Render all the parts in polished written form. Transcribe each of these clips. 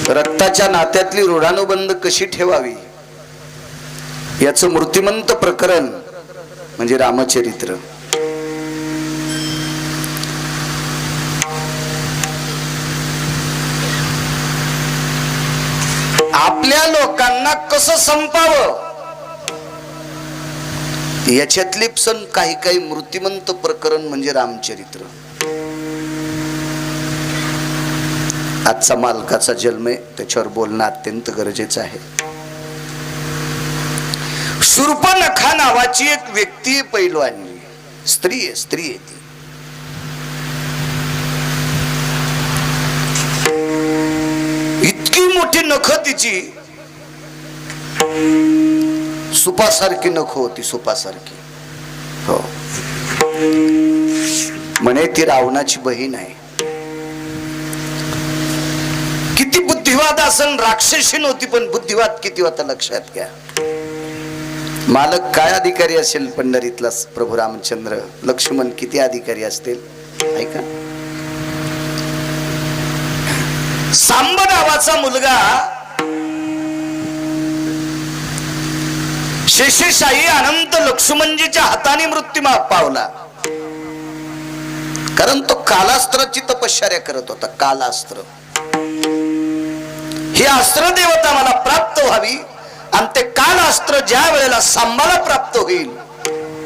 रक्ताच्या नात्यातली ऋणानुबंध कशी ठेवावी याचं मूर्तिमंत प्रकरण म्हणजे रामचरित्र. आपल्या लोकांना कसं संपावं याच्यातली काही काही मूर्तिमंत प्रकरण म्हणजे रामचरित्र. आजचा मालकाचा जन्म आहे, त्याच्यावर बोलणं अत्यंत गरजेचं आहे. शूर्पणखा नावाची एक व्यक्ती पैलवानी स्त्री आहे ती. इतकी मोठी नख तिची, सुपासारखी नख होती, सुपासारखी. हो, म्हणे ती रावणाची बहीण आहे. किती बुद्धिवाद असन, राक्षसी नव्हती पण बुद्धिवाद किती होता लक्षात घ्या. मालक काय अधिकारी असेल पंढरीतला प्रभू रामचंद्र, लक्ष्मण किती अधिकारी असतील ऐका. सांब नावाचा मुलगा शेषशाही अनंत लक्ष्मणजीच्या हाताने मृत्यू पावला, कारण तो कालास्त्राची तपश्चर्या करत होता. कालास्त्र ही अस्त्र देवता मला प्राप्त व्हावी, आणि ते कालास्त्र ज्या वेळेला सांबाला प्राप्त होईल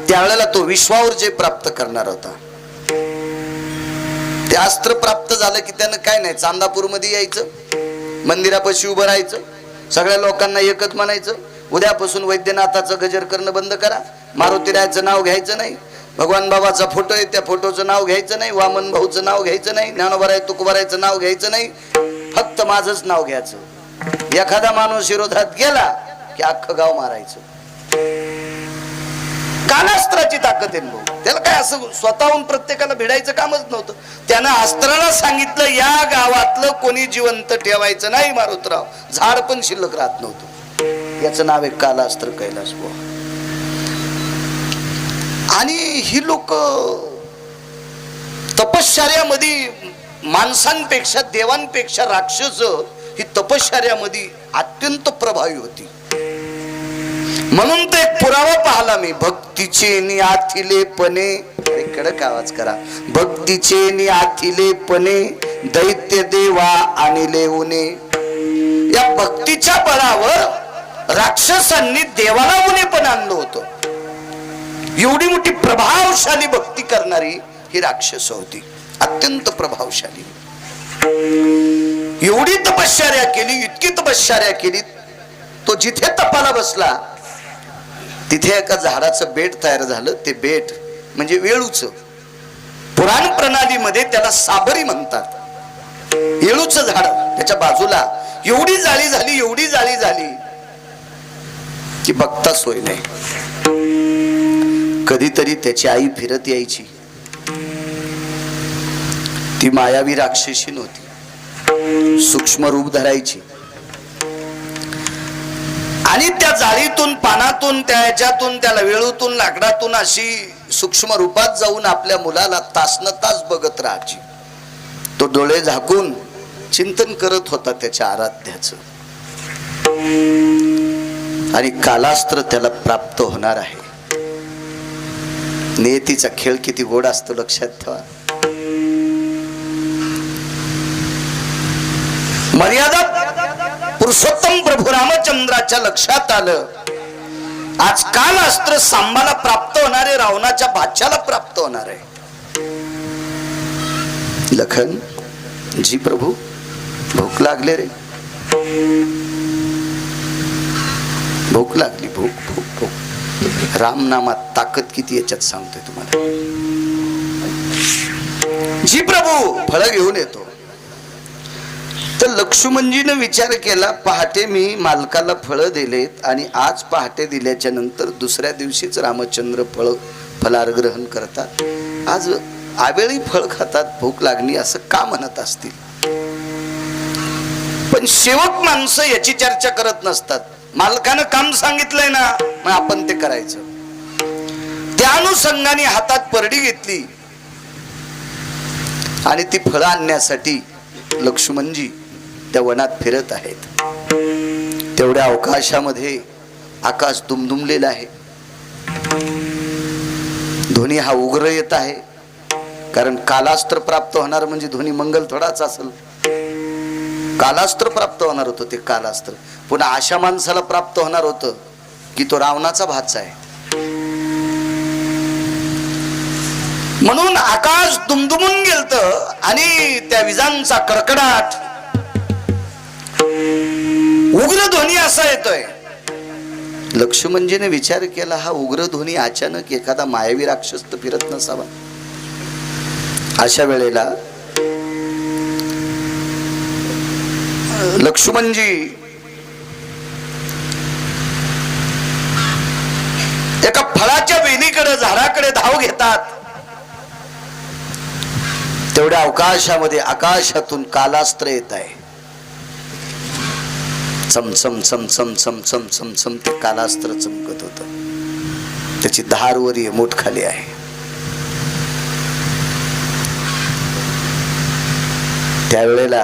त्यावेळेला तो विश्वावर जे प्राप्त करणार होता. ते अस्त्र प्राप्त झालं की त्यानं काय नाही, चांदापूर मध्ये यायचं, मंदिरापाशी उभं राहायचं, सगळ्या लोकांना एकच म्हणायचं, उद्यापासून वैद्यनाथाचं गजर करणं बंद करा, मारुतीरायाचं नाव घ्यायचं नाही, भगवान बाबाचा फोटो आहे त्या फोटोचं नाव घ्यायचं नाही, वामन भाऊचं नाव घ्यायचं नाही, ज्ञानोबाराय तुकोबारायचं नाव घ्यायचं नाही, फक्त माझंच नाव घ्यायचं. एखादा माणूस विरोधात गेला की अख्खं गाव मारायचं. कालास्त्राची ताकद आहे. त्याला काय असं स्वतःहून प्रत्येकाला भिडायचं कामच नव्हतं. त्यानं अस्त्राला सांगितलं या गावातलं कोणी जिवंत ठेवायचं नाही मारुतराव, झाड पण शिल्लक राहत नव्हतं. याचं नाव आहे कालास्त्र कैलास बुवा. आणि ही लोक तपश्चर्यामध्ये माणसांपेक्षा देवांपेक्षा राक्षस ही तपश्चर्यामध्ये अत्यंत प्रभावी होती. म्हणून तो एक पुरावा पाहला मी. भक्तीचे निआथिलेपणे, कडक आवाज करा, भक्तीचे निआथिलेपणे दैत्य देवा आणले उणे. या भक्तीच्या बळावर राक्षसांनी देवाला उणे पण आणलं होतं. एवढी मोठी प्रभावशाली भक्ती करणारी ही राक्षस होती, अत्यंत प्रभावशाली. एवढी तपश्चर्या केली, इतकी तपश्चर्या केली, तो जिथे तपाला बसला तिथे एका झाडाचं बेट तयार झालं. ते बेट म्हणजे वेळूचं, पुराण प्रणालीमध्ये त्याला साबरी म्हणतात. वेळूचं झाड, त्याच्या बाजूला एवढी जाळी झाली, एवढी जाळी झाली की बघता सोय नाही. कधीतरी त्याची आई फिरत यायची. ती मायावी राक्षसी नव्हती, सूक्ष्म रूप धरायची आणि त्या जाळीतून, पानातून, त्या ह्याच्यातून, त्याला वेळूतून, लाकडातून अशी सूक्ष्म रूपात जाऊन आपल्या मुलाला तासनतास बघत राहायची. तो डोळे झाकून चिंतन करत होता त्याच्या आराध्याचं. आणि कालास्त्र त्याला प्राप्त होणार आहे. नियतीचा खेळ किती गोड असतो लक्षात ठेवा. मर्यादा पुरुषोत्तम प्रभू रामचंद्राच्या लक्षात आलं, आज कालास्त्र सांबाला प्राप्त होणार आहे, रावणाच्या बादशाला प्राप्त होणार आहे. लखन जी प्रभू भूक लागले रे, भूक लागली, भूक भूक भूक. राम नामात ताकद किती याच्यात सांगतोय तुम्हाला. जी प्रभू फळ घेऊन येतो. तर लक्ष्मणजीनं विचार केला, पहाटे मी मालकाला फळं दिलेत आणि आज पहाटे दिल्याच्या नंतर दुसऱ्या दिवशीच रामचंद्र फलार ग्रहण करतात, आज आवेळी फळ खातात, भूक लागली असं का म्हणत असतील. पण सेवक माणसं याची चर्चा करत नसतात. मालकानं काम सांगितलंय ना, मग आपण ते करायचं. त्या अनुषंगाने हातात परडी घेतली आणि ती फळं आणण्यासाठी लक्ष्मणजी त्या वनात फिरत आहेत. तेवढ्या अवकाशामध्ये आकाश दुमदुमलेलं आहे. ध्वनी हा उग्र येत आहे, कारण कालास्त्र प्राप्त होणार म्हणजे ध्वनी मंगल थोडाच असेल. कालास्त्र प्राप्त होणार होतं ते कालास्त्र. पुन्हा अशा माणसाला प्राप्त होणार होतं की तो रावणाचा भाचा आहे. म्हणून आकाश दुमदुमून गेलत आणि त्या विजांचा कडकडाट उग्र ध्वनी असा येतोय. लक्ष्मणजीने विचार केला, हा उग्र ध्वनी अचानक एखादा मायावी राक्षस तर फिरत नसावा. अशा वेळेला लक्ष्मणजी एका फळाच्या वेलीकडे झाडाकडे धाव घेतात. तेवढ्या अवकाशामध्ये आकाशातून कालास्त्र येत आहे. चमचम चमचम चमचम चमचम ते कालास्त्र चमकत होत. त्याची धार वर मोठ खाली आहे. त्यावेळेला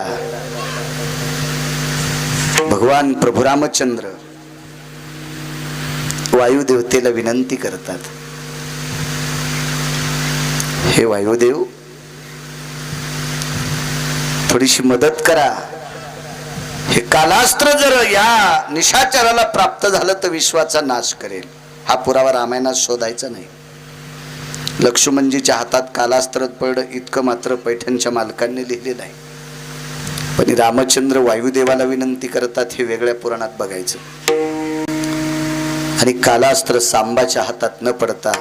भगवान प्रभू रामचंद्र वायुदेवतेला विनंती करतात, हे वायुदेव, थोडीशी मदत करा. हे कालास्त्र जर या निशाचराला प्राप्त झालं तर विश्वाचा नाश करेल. हा पुरावा रामायणात शोधायचा नाही. लक्ष्मणजीच्या हातात कालास्त्र पडलं इतकं मात्र पैठणच्या मालकांनी लिहिलेलं आहे. पण रामचंद्र वायुदेवाला विनंती करतात, हे वेगळ्या पुराणात बघायचं. आणि कालास्त्र सांबाच्या हातात न पडता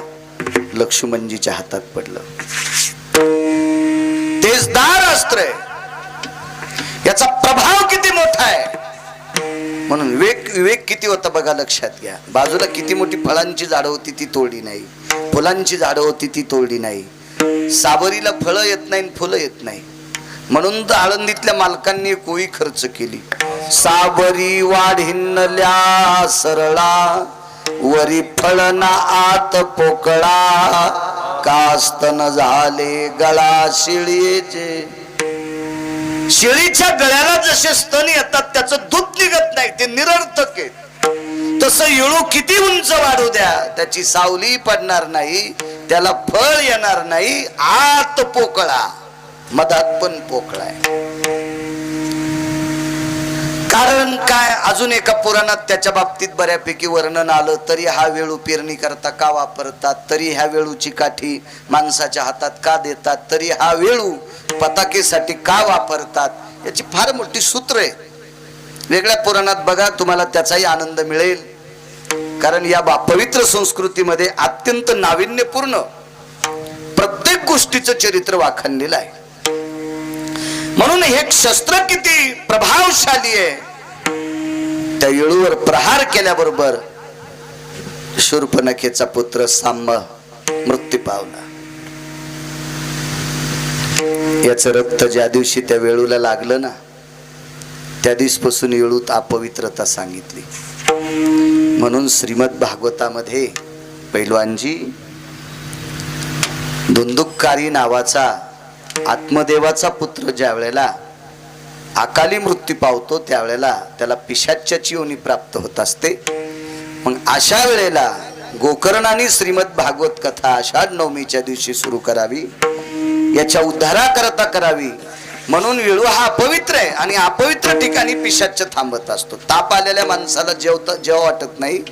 लक्ष्मणजीच्या हातात पडलं. तेजदार अस्त्र आहे, याचा प्रभाव किती मोठा आहे. म्हणून विवेक किती होता बघा, लक्षात घ्या. बाजूला किती मोठी फळांची झाडं होती ती तोडली नाही, फुलांची झाडं होती ती तोडली नाही. सावरीला फळं येत नाही, फुलं येत नाही. म्हणून तर आळंदीतल्या मालकांनी कोळी खर्च केली. सावरी वाढिनल्या सरळा, वरी फळना आत पोकळा, कास्तन झाले गळा शिळीचे. शेळीच्या गळ्याला जसे स्तन येतात त्याचं दूध निघत नाही, ते निरर्थक आहे. तसं येळू किती उंच वाढू द्या, त्याची सावली पडणार नाही, त्याला फळ येणार नाही. आत पोकळा, मधात पण पोकळा आहे. कारण काय, अजून एका पुराणात त्याच्या बाबतीत बऱ्यापैकी वर्णन आलं. तरी हा वेळू पेरणी करता का वापरतात, तरी ह्या वेळूची काठी माणसाच्या हातात का देतात, तरी हा वेळू पताकेसाठी का वापरतात, याची फार मोठी सूत्र आहे. वेगळ्या पुराणात बघा, तुम्हाला त्याचाही आनंद मिळेल. कारण या पवित्र संस्कृतीमध्ये अत्यंत नाविन्यपूर्ण प्रत्येक गोष्टीचं चरित्र वाखाणलेलं आहे. म्हणून हे शस्त्र किती प्रभावशाली आहे. त्या येळूवर प्रहार केल्याबरोबर शूर्पणखेचा पुत्र सांब मृत्यू पावला. याचं रक्त ज्या दिवशी त्या वेळूला लागलं ना, त्या दिवसपासून येळूत अपवित्रता सांगितली. म्हणून श्रीमद भागवतामध्ये पैलवानजी धुंदुककारी नावाचा आत्मदेवाचा पुत्र ज्या वेळेला अकाली मृत्यू पावतो त्यावेळेला त्याला पिशाच्याची योनी प्राप्त होत असते. मग अशा वेळेला गोकर्णाने श्रीमद भागवत कथा आषाढ नवमीच्या दिवशी सुरू करावी, याच्या उद्धाराकरता करावी. म्हणून वेळू हा अपवित्र आहे आणि अपवित्र ठिकाणी पिशाच्य थांबत असतो. ताप आलेल्या माणसाला जेव वाटत नाही,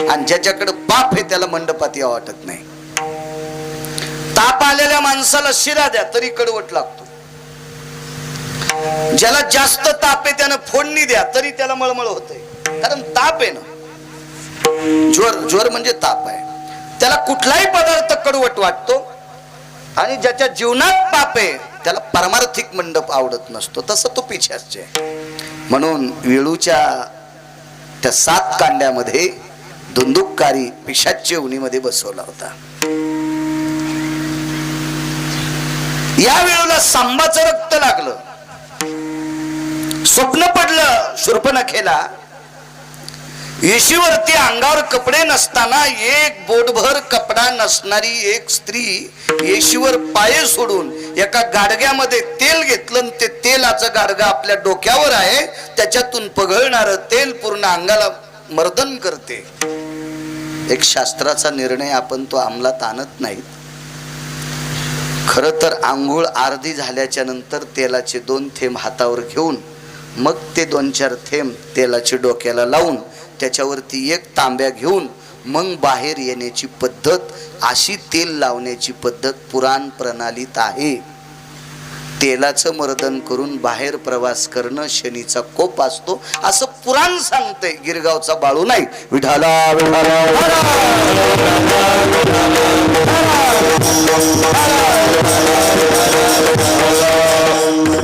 आणि ज्याच्याकडे पाप आहे त्याला मंडपात यावं वाटत नाही. ताप आलेल्या माणसाला शिरा द्या तरी कडवट लागतो. ज्याला जास्त ताप आहे त्यानं फोडणी द्या तरी त्याला मळमळ होते, कारण ताप आहे ना. ज्वर म्हणजे ताप आहे, त्याला कुठलाही पदार्थ कडवट वाटतो. आणि ज्याच्या जीवनात पाप आहे त्याला पारमार्थिक मंडप आवडत नसतो, तसं तो पिशाच आहे. म्हणून वेळूच्या त्या 7 कांड्यामध्ये धुंदुककारी पिशाच्य उनीमध्ये बसवला होता. या वेळेला सांबाचं रक्त लागलं. स्वप्न पडलं शूर्पणखेला, येशीवरती अंगावर कपडे नसताना एक बोटभर कपडा नसणारी एक स्त्री येशीवर पाय सोडून एका गाडग्यामध्ये तेल घेतलं आणि ते तेलाचं गाडगा आपल्या डोक्यावर आहे, त्याच्यातून पघळणारं तेल पूर्ण अंगाला मर्दन करते. एक शास्त्राचा निर्णय आपण तो अंमलात आणत नाही. खर तर आंघोळ अर्धी झाल्याच्या नंतर तेलाचे 2 थेंब हातावर घेऊन मग ते 2-4 थेंब तेलाचे डोक्याला लावून त्याच्यावरती 1 तांब्या घेऊन मग बाहेर येण्याची पद्धत, अशी तेल लावण्याची पद्धत पुराण प्रणालीत आहे. तेलाचं मर्दन करून बाहेर प्रवास करणं शनीचा कोप असतो असं पुराण सांगतंय. गिरगावचा बाळू नाही. विठाला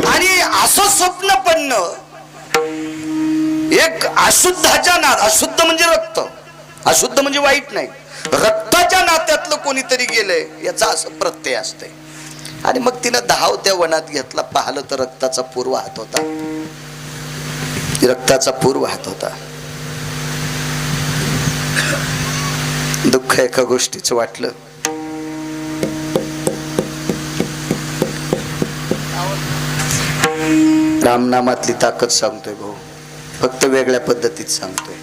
आणि असं स्वप्न पडणं, एक अशुद्धाच्या नात, अशुद्ध म्हणजे रक्त, अशुद्ध म्हणजे वाईट नाही, रक्ताच्या नात्यातलं कोणीतरी गेलंय याचा असं प्रत्यय असतंय. आणि मग तिनं धाव त्या वनात घेतला. पाहिलं तर रक्ताचा पूर वाहत होता, रक्ताचा पूर वाहत होता. दुःख एका गोष्टीचं वाटलं, रामनामातली ताकद सांगतोय भाऊ, फक्त वेगळ्या पद्धतीत सांगतोय.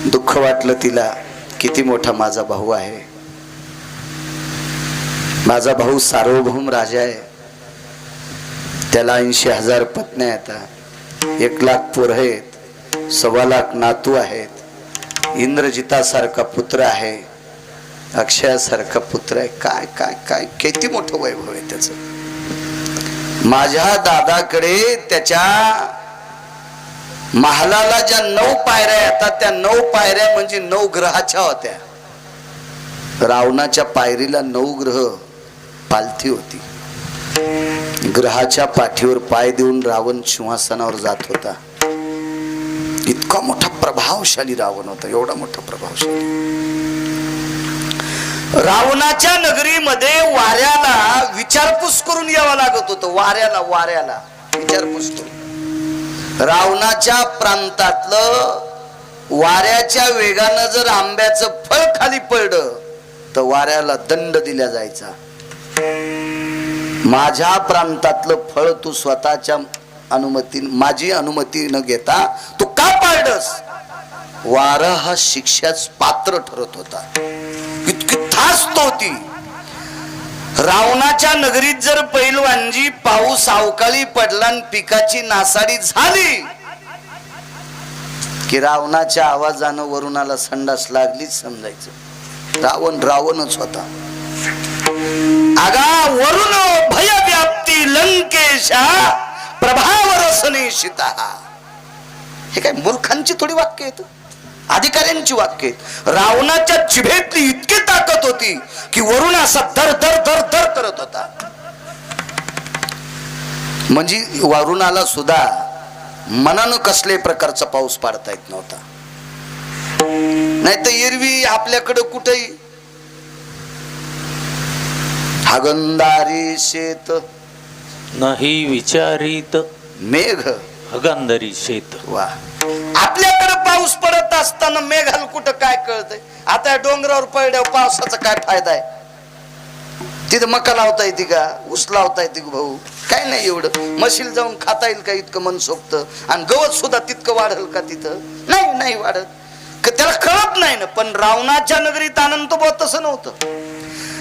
दुःख वाटलं तिला, किती मोठा माझा भाऊ आहे. माझा भाऊ सार्वभौम राजा आहे. त्याला 80,000 पत्न्या येतात, 1,00,000 पोरं आहेत, 1,25,00,000 नातू आहेत, इंद्रजितासारखा पुत्र आहे, अक्षयासारखा पुत्र आहे. काय काय काय किती मोठं वैभव आहे त्याचं. माझ्या दादाकडे त्याच्या महालाला ज्या 9 पायऱ्या येतात, त्या 9 पायऱ्या म्हणजे 9 ग्रहाच्या होत्या. रावणाच्या पायरीला 9 ग्रह पालथी होती. ग्रहाच्या पाठीवर पाय देऊन रावण सिंहासनावर जात होता. इतका मोठा प्रभावशाली रावण होता, एवढा मोठा प्रभावशाली. रावणाच्या नगरीमध्ये वाऱ्याला विचारपूस करून यावं लागत होतं. वाऱ्याला विचारपूस करून. रावणाच्या प्रांतातलं वाऱ्याच्या वेगानं जर आंब्याचं फळ खाली पडलं तर वाऱ्याला दंड दिला जायचा. माझ्या प्रांतातलं फळ तू स्वतःच्या माझी अनुमती न घेता तू का पाडस? वारा हा शिक्षाच पात्र ठरत होता. इतकी ठास्त होती. रावणाच्या नगरीत जर पैलवानजी पाऊस अवकाळी पडला आणि पिकाची नासाडी झाली की रावणाच्या आवाजानं वरुणाला संडास लागलीच समजायचं. रावणच होता. आगा वरुण भय व्याप्ती लंकेशा प्रभाव रसने शिता. हे काय मूर्खांची थोडी वाक्य आहेत, अधिकाऱ्यांची वाक्य आहेत. रावणाच्या जिभेतली इतकी ताकद होती की वरुण असा दर दर दर दर करत होता. म्हणजे वरुणाला सुद्धा मनानं कसले प्रकारचा पाऊस पाडता येत नव्हता. नाही तर एरवी आपल्याकडे कुठेही हगंदारी शेत नाही विचारित मेघ हगंदारी शेत. वा, आपल्याकडे पाऊस पडत असताना मेघाला कुठं काय कळतंय? आता डोंगरावर पडल्यावर पावसाचा काय फायदा आहे? तिथं मका लावता येते का, ऊस लावता येते का भाऊ? काय नाही एवढं. म्हशील जाऊन खाता येईल का इतकं मनसोक्त? आणि गवत सुद्धा तितकं वाढल का तिथं? नाही वाढत. त्याला कळत नाही ना. पण रावणाच्या नगरीत आनंद तो तसं नव्हतं.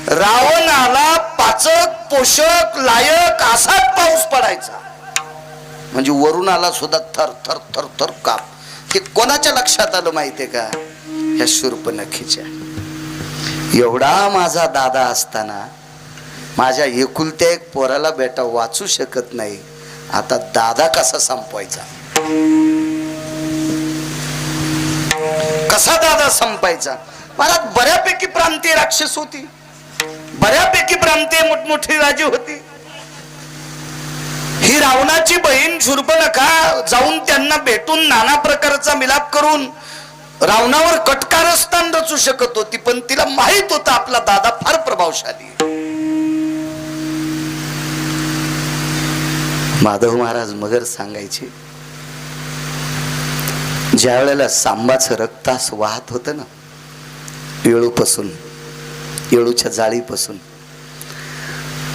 रावणाला पाचक पोषक लायक असाच पाऊस पडायचा. म्हणजे वरुणाला सुद्धा थर थर थर थर काप. हे कोणाच्या लक्षात आलं माहितीये का? ह्या शूर्पणखीच्या. एवढा माझा दादा असताना माझ्या एकुलत्या एक पोराला बेटा वाचू शकत नाही, आता दादा कसा संपवायचा? कसा दादा संपायचा? मला बऱ्यापैकी प्रांतीय राक्षस होती, बऱ्यापैकी प्रांतीय मोठमोठी राजी होती. ही रावणाची बहीण शूर्पणखा जाऊन त्यांना भेटून नाना प्रकारचा मिलाप करून रावणावर कटकारस्थान रचू शकत होती. पण तिला माहित होता आपला दादा फार प्रभावशाली. माधव महाराज मगर सांगायचे, ज्या वेळेला सांबाचं रक्तास वाहत होतं ना, येळूपासून, येळूच्या जाळीपासून,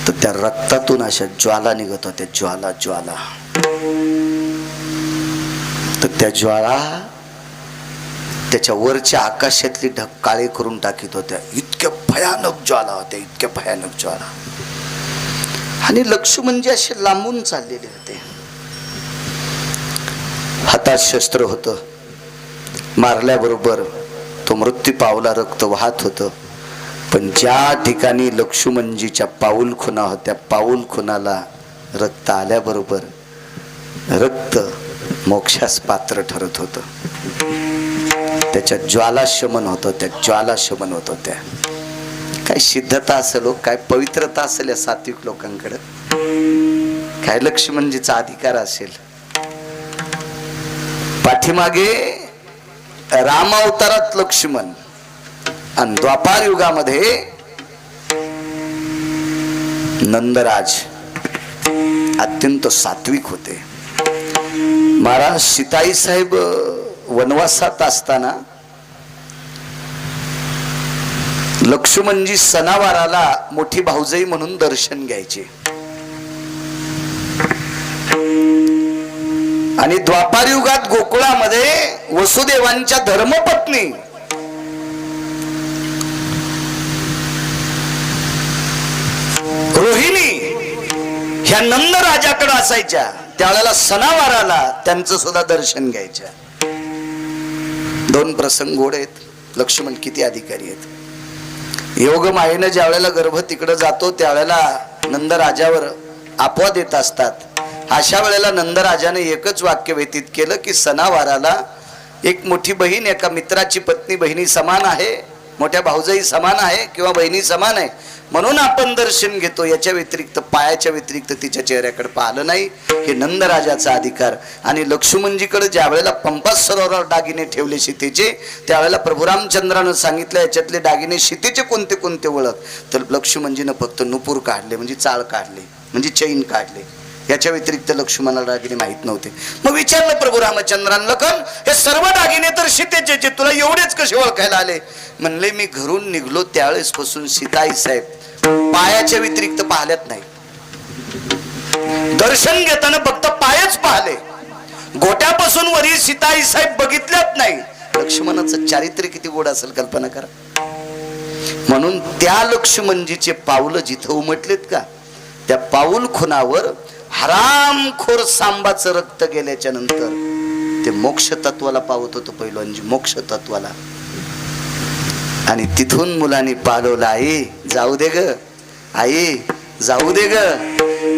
तर त्या रक्तातून अशा ज्वाला निघत होत्या, ज्वाला ज्वाला. तर त्या ज्वाळा त्याच्या वरच्या आकाशातली ढग काळे करून टाकीत होत्या. इतक्या भयानक ज्वाला होत्या, इतक्या भयानक ज्वाला. आणि लक्ष्मण म्हणजे असे लांबून चाललेले होते. हातात शस्त्र होतं, मारल्याबरोबर तो मृत्यू पावला, रक्त वाहत होतं. पण ज्या ठिकाणी लक्ष्मणजीच्या पाऊल खुणा होत्या, पाऊल खुणाला रक्त आल्याबरोबर रक्त मोक्षास पात्र ठरत होतं. त्याच्या ज्वाला शमन होत होत्या, ज्वाला शमन होत होत्या. काय सिद्धता असेल, काय पवित्रता असेल या सात्विक लोकांकडे, काय लक्ष्मणजीचा अधिकार असेल. पाठीमागे राम अवतारात लक्ष्मण आणि द्वापार युगामध्ये नंदराज अत्यंत सात्विक होते. महाराज सीताई साहेब वनवासात असताना लक्ष्मणजी सणावाराला मोठी भाऊजाई म्हणून दर्शन घ्यायचे. आणि द्वापार युगात गोकुळामध्ये वसुदेवांच्या धर्मपत्नी रोहिणी ह्या नंद राजाकडे असायच्या. त्यावेळेला सणावाराला त्यांचं सुद्धा दर्शन घ्यायच्या. दोन प्रसंग गोड आहेत. लक्ष्मण किती अधिकारी आहेत. योग मायेनं ज्या वेळेला गर्भ तिकडे जातो त्यावेळेला नंद राजावर अपवाद येत असतात. अशा वेळेला नंदराजाने एकच वाक्य व्यतीत केलं की सणावाराला एक मोठी बहीण एका मित्राची पत्नी बहिणी समान आहे, मोठ्या भाऊजाई समान आहे किंवा बहिणी समान आहे म्हणून आपण दर्शन घेतो. याच्या व्यतिरिक्त पायाच्या व्यतिरिक्त तिच्या चेहऱ्याकडे पाहिलं नाही. हे नंदराजाचा अधिकार. आणि लक्ष्मणजीकडे ज्या वेळेला पंपा सरोवरावर दागिने ठेवले सीतेचे त्यावेळेला प्रभू रामचंद्रानं सांगितलं याच्यातले दागिने सीतेचे कोणते कोणते ओळख. तर लक्ष्मणजीनं फक्त नुपूर काढले म्हणजे चाळ काढले म्हणजे चैन काढले. याच्या व्यतिरिक्त लक्ष्मणाला दागिने माहित नव्हते. मग विचारलं प्रभू रामचंद्रांना, लखन हे सर्व दागिने तर सीतेचे, तुला एवढेच कसे ओळखायला आले. म्हणले मी घरून निघलो त्यावेळेस पासून सीताई साहेब पायाच्या व्यतिरिक्त पाहिल्यात नाही. दर्शन घेताना फक्त पायच पाहिले, गोट्यापासून वरील सीताई साहेब बघितल्यात नाही. लक्ष्मणाचं चारित्र्य किती गोड असेल कल्पना करा. म्हणून त्या लक्ष्मणजीचे पावलं जिथं उमटलेत का त्या पाऊल खुणावर हरामखोर सांबाचं रक्त गेल्याच्या नंतर ते मोक्ष तत्वाला पावत होतं पहिलवानजी, मोक्ष तत्वाला. आणि तिथून मुलांनी पालवलं, आई जाऊ दे ग, आई जाऊ दे ग,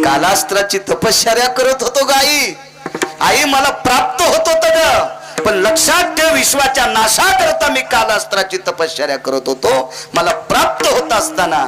कालास्त्राची तपश्चर्या करत होतो ग आई, आई मला प्राप्त होत होत ग, पण लक्षात ठेव विश्वाच्या नाशाकरता मी कालास्त्राची तपश्चर्या करत होतो. मला प्राप्त होत असताना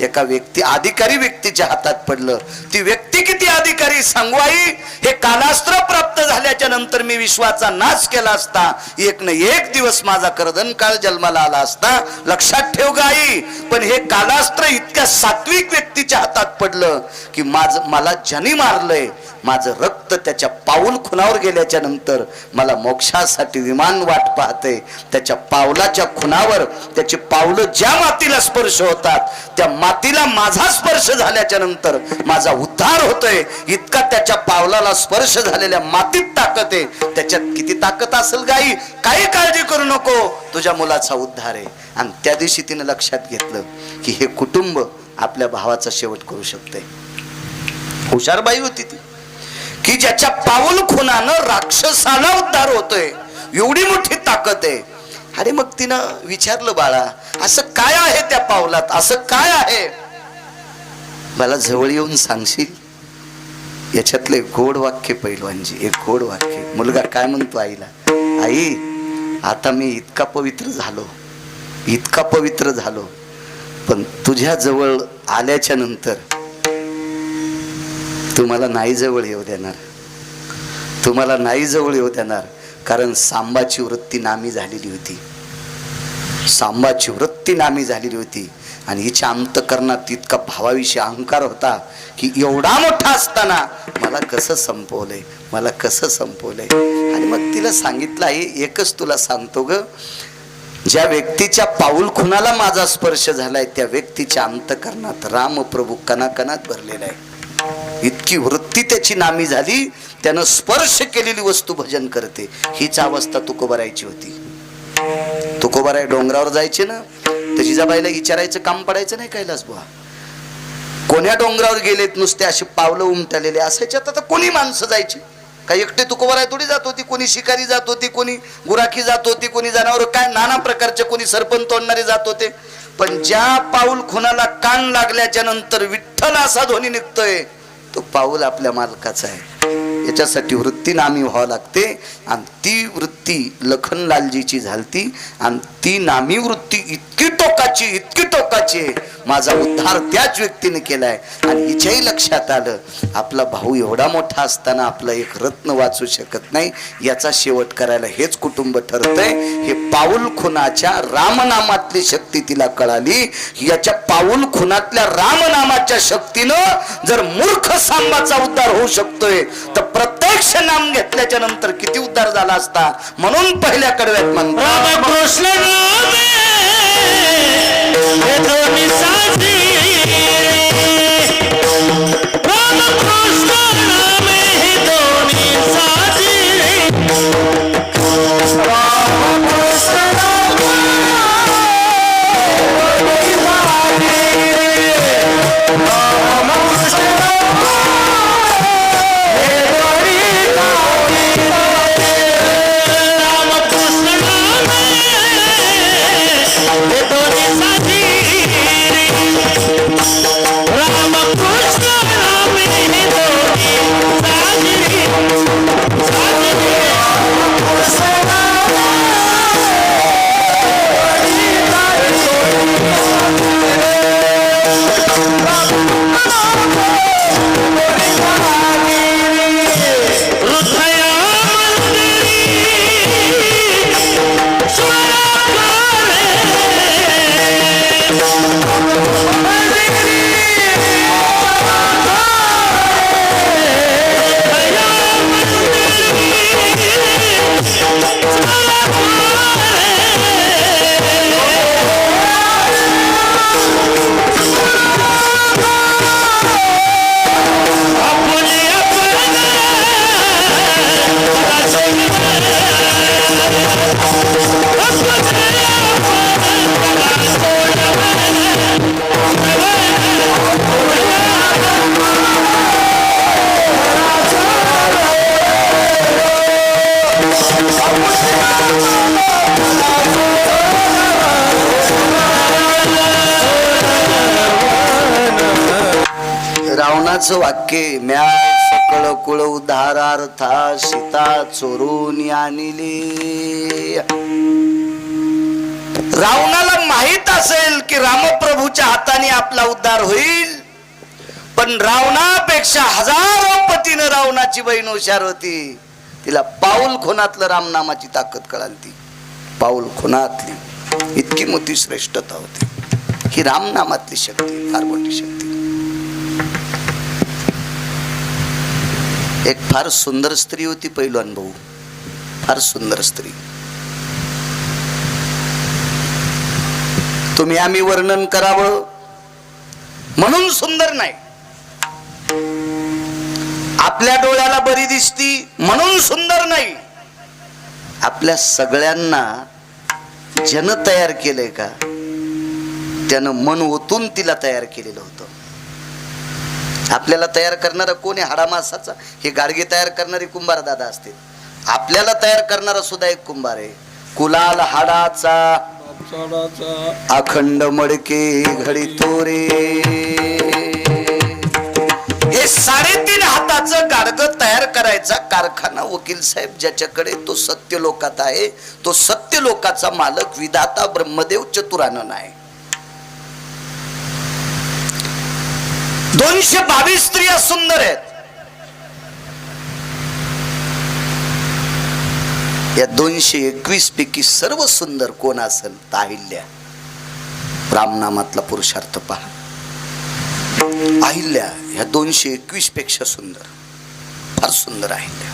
एका व्यक्ती अधिकारी व्यक्तीच्या हातात पडलं. ती व्यक्ती किती अधिकारी सांगू आई. हे कालास्त्र प्राप्त झाल्याच्या नंतर मी विश्वाचा नाश केला असता एक न एक दिवस माझा कर्दन काळ जन्माला आला असता. लक्षात ठेव ग आई. पण हे कालास्त्र इतक्या सात्विक व्यक्तीच्या हातात पडलं की मला ज्याने मारलंय माझं रक्त त्याच्या पाऊल खुणावर गेल्याच्या नंतर मला मोक्षासाठी विमान वाट पाहते. त्याच्या पावलाच्या खुणावर त्याची पावलं ज्या मातीला स्पर्श होतात त्या मातीला माझा स्पर्श झाल्याच्या नंतर माझा उद्धार होतोय. इतका त्याच्या पावलाला स्पर्श झालेल्या मातीत ताकद आहे. त्याच्यात किती ताकद असेल गाई, काही काळजी करू नको, तुझ्या मुलाचा उद्धार आहे. आणि त्या दिवशी तिने लक्षात घेतलं की हे कुटुंब आपल्या भावाचा शेवट करू शकते. हुशार बाई होती ती की ज्याच्या पाऊल खुणानं राक्षसाला उद्धार होतोय, एवढी मोठी ताकद आहे. अरे मग तिनं विचारलं, बाळा असं काय आहे त्या पावलात, असं काय आहे, मला जवळ येऊन सांगशील. याच्यातलं एक गोड वाक्य पहिलवानजी, एक गोड वाक्य. मुलगा काय म्हणतो आईला, आई आता मी इतका पवित्र झालो, इतका पवित्र झालो, पण तुझ्या जवळ आल्याच्या नंतर तुम्हाला नाही जवळ येऊ देणार, तुम्हाला नाही जवळ येऊ देणार. कारण सांबाची वृत्ती नामी झालेली होती, सांबाची वृत्ती नामी झालेली होती. आणि हिच्या अंतकरणात इतका भावाविषयी अहंकार होता की एवढा मोठा असताना मला कसं संपवलंय, मला कसं संपवलंय. आणि मग तिला सांगितलं, आहे एकच तुला सांगतो ग, ज्या व्यक्तीच्या पाऊल खुणाला माझा स्पर्श झालाय त्या व्यक्तीच्या अंतकरणात रामप्रभू कणाकणात भरलेला आहे. इतकी वृत्ती त्याची नामी झाली, त्यानं स्पर्श केलेली वस्तू भजन करते. हीच अवस्था तुकोबारायची होती. तुकोबाराय डोंगरावर जायचे ना, तर जिजाबाईला विचारायचं काम पडायचं नाही. कैलास बुवा कोण्या डोंगरावर गेलेत, नुसते असे पावलं उमटलेले असायच्यात. आता कोणी माणसं जायची, काही एकटे तुकोबाराय थोडी जात होती. कोणी शिकारी जात होती, कोणी गुराखी जात होती, कोणी जनावर काय नाना प्रकारचे, कोणी सरपंच तोडणारे जात होते. पण ज्या पाऊल खुणाला कान लागल्याच्या नंतर विठ्ठल असा ध्वनी निघतोय, तो पाऊल आपल्या मालकाचा आहे. याच्यासाठी वृत्ती नामी व्हावं लागते. आणि ती वृत्ती लखनलालजीची झालती. आणि ती नामी वृत्ती इतकी टोकाची आहे. माझा उद्धार त्याच व्यक्तीने केलाय. आणि हिच्याही लक्षात आलं, आपला भाऊ एवढा मोठा असताना आपला एक रत्न वाचू शकत नाही. याचा शेवट करायला हेच कुटुंब ठरतंय. हे पाऊल खुनाच्या रामनामातली शक्ती तिला कळाली. याच्या पाऊल खुनातल्या रामनामाच्या शक्तीनं जर मूर्ख सांबाचा उद्धार होऊ शकतोय, तर प्रत्यक्ष नाम घेतल्याच्या नंतर किती उद्धार झाला असता. म्हणून पहिल्या कडव्यात म्हणतात, रामकृष्ण नामे हे दोन्ही साथी, रामकृष्ण नामे हे दोन्ही साथी, रामकृष्ण रावणाचं वाक्य, म्या सकळ कुळ उद्धारार्था सीता चोरून आणली. रावणाला माहित असेल की रामप्रभूच्या हाताने आपला उद्धार होईल, पण रावणापेक्षा हजारो पटीनं रावणाची बहीण हुशार होती. तिला पाऊल खुनातलं रामनामाची ताकद कळाली. पाऊल खुनातली इतकी मोठी श्रेष्ठता होती. ही रामनामातली शक्ती फार मोठी शक्ती. एक फार सुंदर स्त्री होती पैलवान भाऊ, फार सुंदर स्त्री. तुम्ही आम्ही वर्णन करावं म्हणून सुंदर नाही, आपल्या डोळ्याला बरी दिसती म्हणून सुंदर नाही. आपल्या सगळ्यांना जन तयार केलंय का, त्यानं मन ओतून तिला तयार केलेलं होतं. आपल्याला तयार करणारा कोण आहे? हाडामासाचा. हे गाडगे तयार करणारे कुंभार दादा असते. आपल्याला तयार करणारा सुद्धा एक कुंभार आहे. कुलाल हाडाचा अखंड मडके घडी तोरे. हे 3.5 हाताचं गाडगं तयार करायचा कारखाना वकील साहेब ज्याच्याकडे, तो सत्य लोकात आहे. तो सत्य लोकाचा मालक विधाता ब्रह्मदेव चतुरानन आहे. 222 स्त्रिया सुंदर आहेत. या 221 पैकी सर्व सुंदर कोण असेल? अहिल्या. रामनामातला पुरुषार्थ पहा. अहिल्या ह्या 221 पेक्षा सुंदर, फार सुंदर अहिल्या.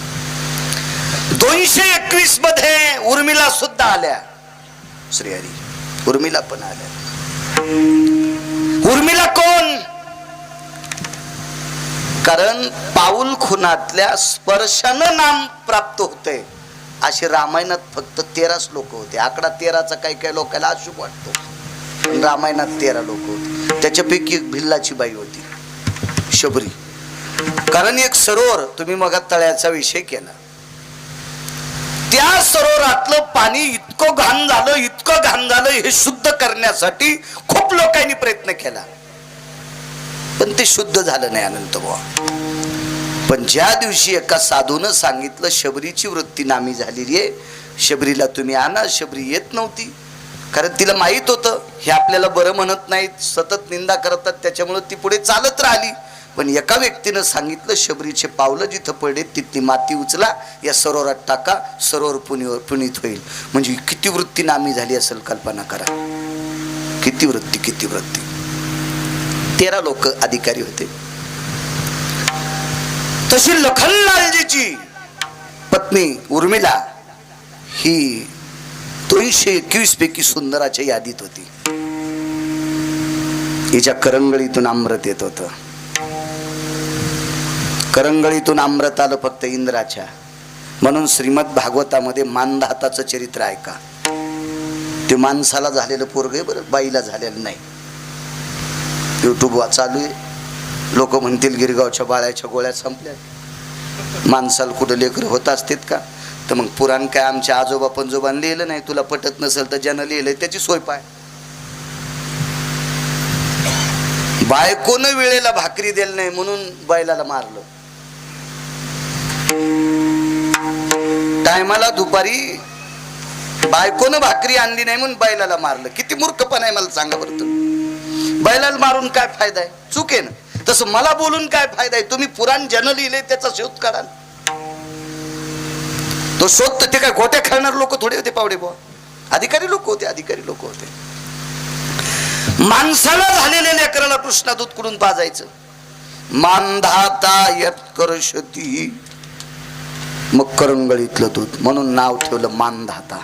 221 मध्ये उर्मिला सुद्धा आल्या. श्रीहरी. उर्मिला पण आल्या. उर्मिला कोण? कारण पाऊल खुनातल्या स्पर्शानं नाम प्राप्त होतंय. असे रामायणात फक्त 13 लोक होते. आकडा 13चा काही काही लोकांना अशुभ वाटतो, पण रामायणात 13 लोक होते. त्याच्यापैकी एक भिल्लाची बाई होती, शबरी. कारण एक सरोवर, तुम्ही मग तळ्याचा विषय केला, त्या सरोवरातलं पाणी इतकं घाण झालं, इतकं घाण झालं, हे शुद्ध करण्यासाठी खूप लोकांनी प्रयत्न केला, पण ते शुद्ध झालं नाही अनंत बुवा. पण ज्या दिवशी एका साधूनं सांगितलं शबरीची वृत्ती नामी झालेली आहे, शबरीला तुम्ही आणा. शबरी येत नव्हती, कारण तिला माहित होतं हे आपल्याला बरं म्हणत नाहीत, सतत निंदा करतात, त्याच्यामुळे ती पुढे चालत राहिली. पण एका व्यक्तीनं सांगितलं शबरीचे पावलं जिथं पडले तिथली माती उचला, या सरोवरात टाका, सरोवर पुनीत होईल. म्हणजे किती वृत्ती नामी झाली असेल, कल्पना करा. किती वृत्ती, किती वृत्ती. 13 लोक अधिकारी होते. तशी लखनलालजीची पत्नी उर्मिला ही 321 पैकी सुंदराच्या यादीत होती. हिच्या करंगळीतून अमृत येत होतं. करंगळीतून अमृत आलं फक्त इंद्राच्या. म्हणून श्रीमद भागवतामध्ये मानधाताचं चरित्र ऐका. ते माणसाला झालेलं पोरग आहे बरं, बाईला झालेलं नाही. युट्यूब चालू आहे. लोक म्हणतील गिरगावच्या बाळ्याच्या गोळ्या संपल्या. माणसाला कुठं लेकर होत असतात का? तर मग पुराण काय आमच्या आजोबा पंजोबान लिहिलं नाही? तुला पटत नसेल तर ज्यानं लिहिलंय त्याची सोय पाय. बायकोनं वेळेला भाकरी दिली नाही म्हणून बैलाला मारलं. टायमाला दुपारी बायकोनं भाकरी आणली नाही म्हणून बैलाला मारलं. किती मूर्खपण आहे मला सांगा बरं तुम्ही. बैलाला मारून काय फायदा आहे? चूक आहे ना. तसं मला बोलून काय फायदा आहे? तुम्ही पुराण ज्यानं लिहिले त्याचा शोध काढा. तो शोध ते काय गोट्या खेळणार लोक थोडे होते पावडे बुवा. अधिकारी लोक होते, अधिकारी लोक होते. माणसाला झालेल्या लेकराला कृष्णा दूध कुठून पाजायचं? मानधाता यत करशती, मग करंगळीतलं दूध, म्हणून नाव ठेवलं मानधाता.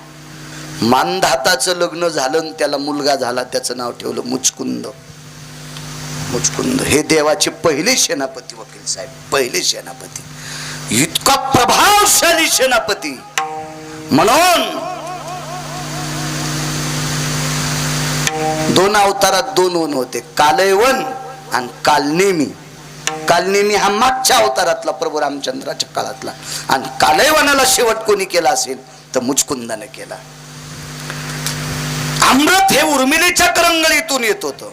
मानधाताचं लग्न झालं, त्याला मुलगा झाला, त्याचं नाव ठेवलं मुचकुंद. मुचकुंद हे देवाचे पहिले सेनापती, वकील साहेब, पहिले सेनापती. इतका प्रभावशाली सेनापती. म्हणून 2 अवतारात 2 वन होते, कालयवन आणि कालनेमी. कालनेमी हा मागच्या अवतारातला प्रभू रामचंद्राच्या काळातला, आणि कालयवनाला शेवट कोणी केला असेल तर मुचकुंदाने केला. अमृत हे उर्मिलेच्या करंगळीतून येत होतं.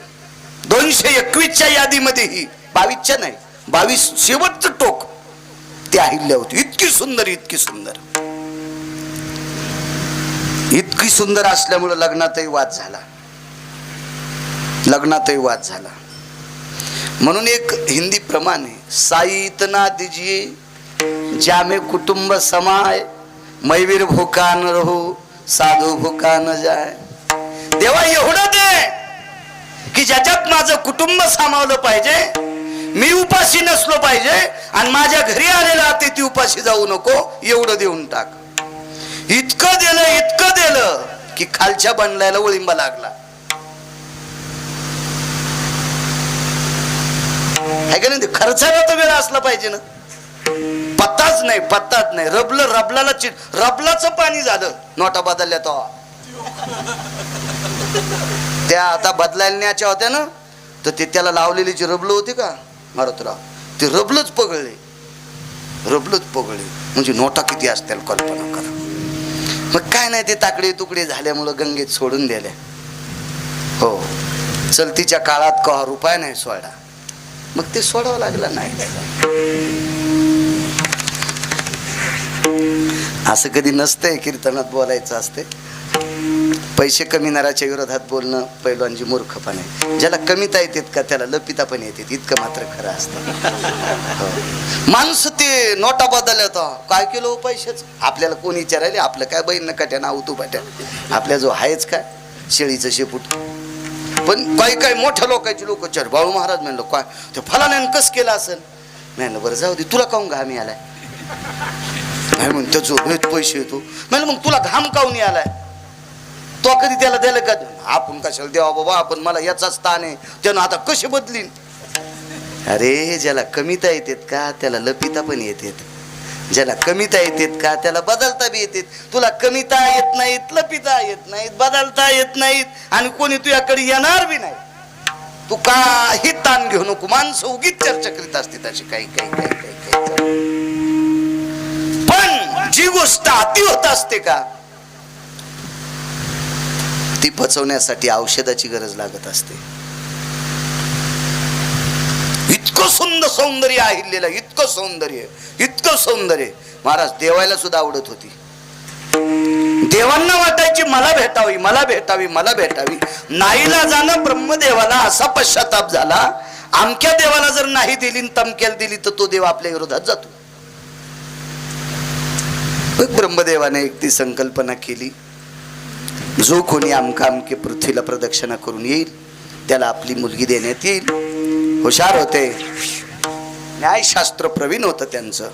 221च्या यादीमध्येही 22च्या नाही, 22 शेवटचं टोक ती अहिल्या होती. इतकी सुंदर, इतकी सुंदर, इतकी सुंदर असल्यामुळे लग्नातही वाद झाला. लग्नातही वाद झाला. म्हणून एक हिंदी प्रमाण आहे, साई इतना दीजिए जामे कुटुंब समाय, मैवीर भूखा न रहू साधू भूखा न जाय. देवा एवढं दे की ज्याच्यात माझं कुटुंब सामावलं पाहिजे, मी उपाशी नसलो पाहिजे, आणि माझ्या घरी आलेला अतिथी उपाशी जाऊ नको, एवढं देऊन टाक. इतकं दिलं, इतकं दिलं की खालच्या बनलायला वळिंबा लागला. आहे का नाही? खर्चाला तर वेळ असला पाहिजे ना. पत्ताच नाही, पत्ताच नाही. रबलाला रबलाचं पाणी झालं नोटा बदलल्या तो. त्या आता बदलायला न्यायच्या होत्या ना, तर ते त्याला लावलेली जी रबलं होती का मारुतराव, ते रबलच पगळले. रबलच पगळले म्हणजे नोटा किती असतील कल्पना करा. मग काय नाही, ते ताकडे तुकडे झाल्यामुळं गंगेत सोडून दिल्या. हो, चलतीच्या काळात का रुपया नाही सोडा, मग ते सोडावं लागलं नाही. असं कधी नसतंय कीर्तनात बोलायचं असते. पैसे कमी नराच्या विरोधात बोलणं पैलवानजी मूर्खपण आहे. ज्याला कमीता येतात का त्याला लपिता पण येते, इतकं मात्र खरं असतं. माणसं ते नोटा बदलल्या होता, काय केलं पैशाच. आपल्याला कोणी विचारायले, आपलं काय बहीण नकाट्या नाव तू पाट्या, आपल्या जो आहेच काय शेळीचं शेपूट. पण काही काही मोठ्या लोकांची लोक चर बाळू महाराज म्हणलं काय ते फलाने कस केलं असेल. नाही बरं जाऊ दे, तुला काहून घामी आलाय? नाही मग त्याचं पैसे येतो. म्हणजे मग तुला घाम काहून आलाय? तो कधी त्याला द्यायला का? आपण कशाला देवा बाबा, आपण मला याचा स्थान आहे, त्यानं आता कशी बदलीन? अरे ज्याला कमिता येतात का त्याला लपिता पण येतात, ज्याला कमिता येतात का त्याला बदलता बी येतात. तुला कमिता येत नाहीत, लपिता येत नाहीत, बदलता येत नाहीत, आणि कोणी तुझ्याकडे येणार बी नाही. तू काही ताण घेऊ नको. माणसं उगीच चर्चा करीत असते अशी काही काही काही काही काही. पण जी गोष्ट अति होत असते का ती पचवण्यासाठी औषधाची गरज लागत असते. इतकं सुंदर सौंदर्य अहिल्याला, इतकं सौंदर्य, इतकं सौंदर्य. महाराज देवायला सुद्धा आवडत होती. देवांना वाटायची मला भेटावी, मला भेटावी, मला भेटावी. नाहीला जाणं ब्रह्मदेवाला असा पश्चाताप झाला, आमक्या देवाला जर नाही दिली तमक्याला दिली तर तो देव आपल्या विरोधात जातो. ब्रह्मदेवाने एक ती संकल्पना केली, जो कोणी आमका अमके पृथ्वीला प्रदक्षिणा करून येईल त्याला आपली मुलगी देण्यात येईल. हुशार होते, न्यायशास्त्र प्रवीण होतं त्यांचं.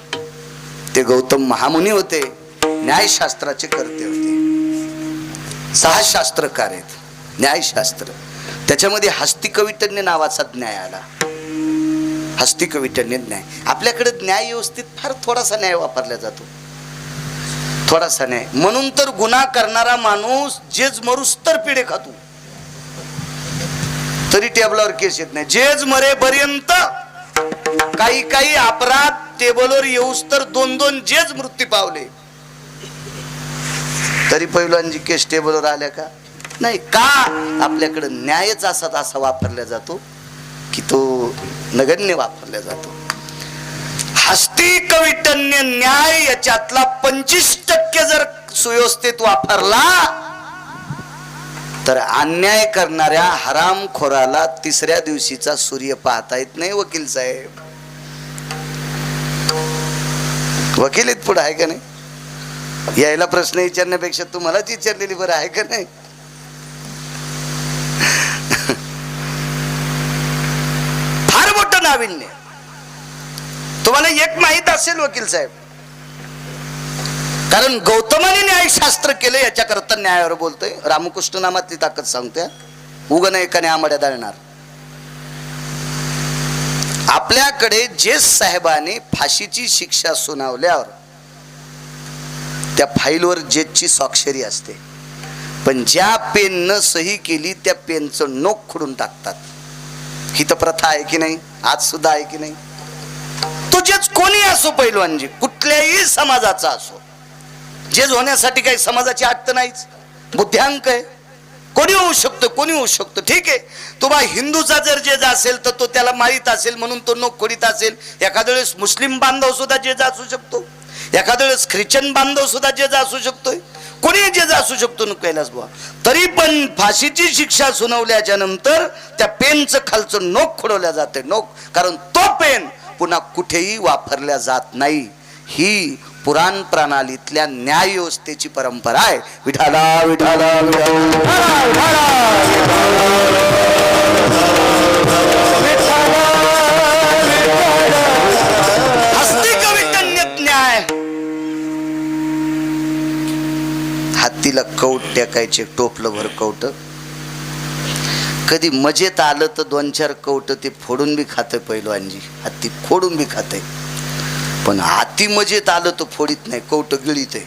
ते गौतम महामुनी होते, न्यायशास्त्राचे कर्ते होते. 6 शास्त्रकार आहेत न्यायशास्त्र. त्याच्यामध्ये हस्तिकविटन्य नावाचा न्याय आला. हस्तिकविटन्य न्याय. आपल्याकडे न्याय व्यवस्थित फार थोडासा न्याय वापरला जातो, थोडासा न्याय. म्हणून तर गुन्हा करणारा माणूस जेज मरूस तर पिढे खातो तरी टेबलावर केस येत नाही. जेज मरेपर्यंत काही काही अपराध टेबलवर येऊस तर 2-2 जेज मृत्यू पावले तरी पैलवानजी केस टेबलवर आल्या का नाही. का? आपल्याकडे न्यायच असा वापरला जातो की तो नगण्य वापरला जातो. हस्तिकविटन्य न्याय याच्यातला 25% जर सुव्यवस्थित वापरला तर अन्याय करणाऱ्या हरामखोराला 3ऱ्या दिवशीचा सूर्य पाहता येत नाही. वकील साहेब, वकील आहेत पुढे, आहे का नाही? यायला प्रश्न विचारण्यापेक्षा तुम्हालाच विचारलेली बरं, आहे का नाही? फार मोठं नाविन्य. तुम्हाला एक माहित असेल वकील साहेब, कारण गौतमाने न्यायशास्त्र केलं याच्याकरता न्यायावर बोलतोय. रामकृष्ण नामातली ताकद सांगते, उगन एकाने आंबड्या दळणार. आपल्याकडे जेस साहेबांनी फाशीची शिक्षा सुनावल्यावर त्या फाईलवर जेसची स्वाक्षरी असते, पण ज्या पेननं सही केली त्या पेनचं नोक खुडून टाकतात. ही तर प्रथा आहे की नाही? आज सुद्धा आहे की नाही? तो जेच कोणी असो, पैलवानजी कुठल्याही समाजाचा असो, जेज होण्यासाठी काही समाजाची अट तर नाहीच, बुद्ध्यांक आहे. कोणी होऊ शकतो, कोणी होऊ शकतो. ठीक आहे, तुम्हा हिंदूचा जर जेज असेल तर तो त्याला मारित असेल म्हणून तो नोक खोडीत असेल. एखाद्या वेळेस मुस्लिम बांधव सुद्धा जेज असू शकतो, एखाद्या वेळेस ख्रिश्चन बांधव सुद्धा जेज असू शकतोय, कोणी जेज असू शकतो न कैलास बुवा. तरी पण फाशीची शिक्षा सुनावल्याच्या नंतर त्या पेनचं खालचं नोक खोडवल्या जाते. नोक, कारण तो पेन पुन्हा कुठेही वापरल्या जात नाही. ही पुराण प्रणालीतल्या न्याय व्यवस्थेची परंपरा आहे. विठाला विठाला हस्तिकविटन्य न्याय. हत्तीला कौट टेकायचे, टोपलं भर कौट. कधी मजेत आलं तर 2-4 कौट ते फोडून बी खाते पैलवानजी. हत्ती फोडून बी खाते, पण हाती मजेत आलं तर फोडीत नाही, कौट गिळीत आहे.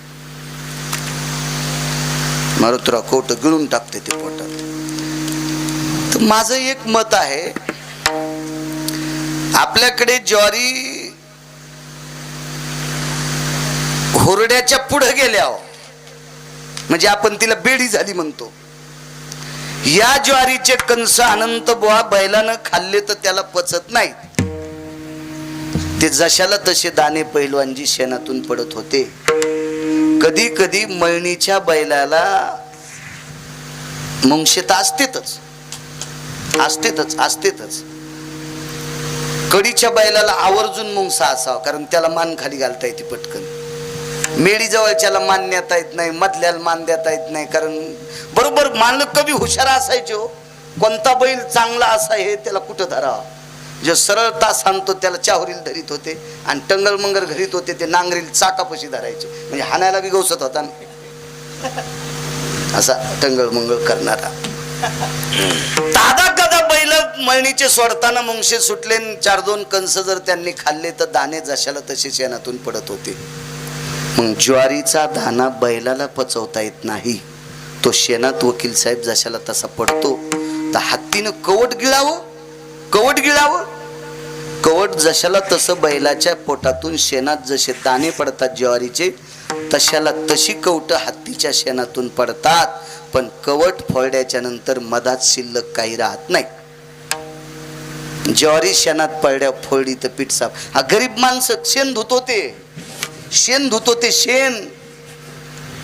मारुतराव कौट गिळून टाकते ते पोटात. तर माझं एक मत आहे, आपल्याकडे ज्वारी हुरड्याच्या पुढे गेल्या म्हणजे आपण तिला बेडी झाली म्हणतो. या ज्वारीचे कंस अनंत बुवा बैलानं खाल्ले तर त्याला पचत नाही. ते जशाला तसे दाणे पैलवानजी शेणातून पडत होते. कधी कधी मळणीच्या बैलाला मुंगशेत असतेच, कडीच्या बैलाला आवर्जून मुंगसा असावा, कारण त्याला मान खाली घालता येते पटकन. मेडी जवळच्याला मान नेता येत नाही, मधल्याला मान देता येत नाही, कारण बरोबर मालक कवी हुशार असायचे हो. कोणता बैल चांगला असा हे त्याला कुठं धरावा. जे सरळ तास आणतो त्याला चाहुरील धरीत होते, आणि टंगल मंगल घरीत होते ते नांगरील चाकापशी धरायचे, म्हणजे हाणायला बी गवसत होता. असा टंगळ मंगळ करणारा. दादा कदा बैल मळणीचे सोडताना मुंगशे सुटले, 4-2 कंस जर त्यांनी खाल्ले तर दाणे जशाला तसे शेणातून पडत होते. मग ज्वारीचा दाना बैलाला पचवता येत नाही, तो शेणात वकील साहेब जशाला तसा पडतो. तर हत्तीनं कवट गिळावं. कवट जशाला तसं बैलाच्या पोटातून शेणात जसे दाणे पडतात ज्वारीचे, तशाला तशी कवट हत्तीच्या शेणातून पडतात. पण कवट फोडल्याच्या नंतर मधात शिल्लक काही राहत नाही. ज्वारी शेणात पडल्या फोडली तर पीठ साफ. हा गरीब माणसं शेण धुतो ते शेण.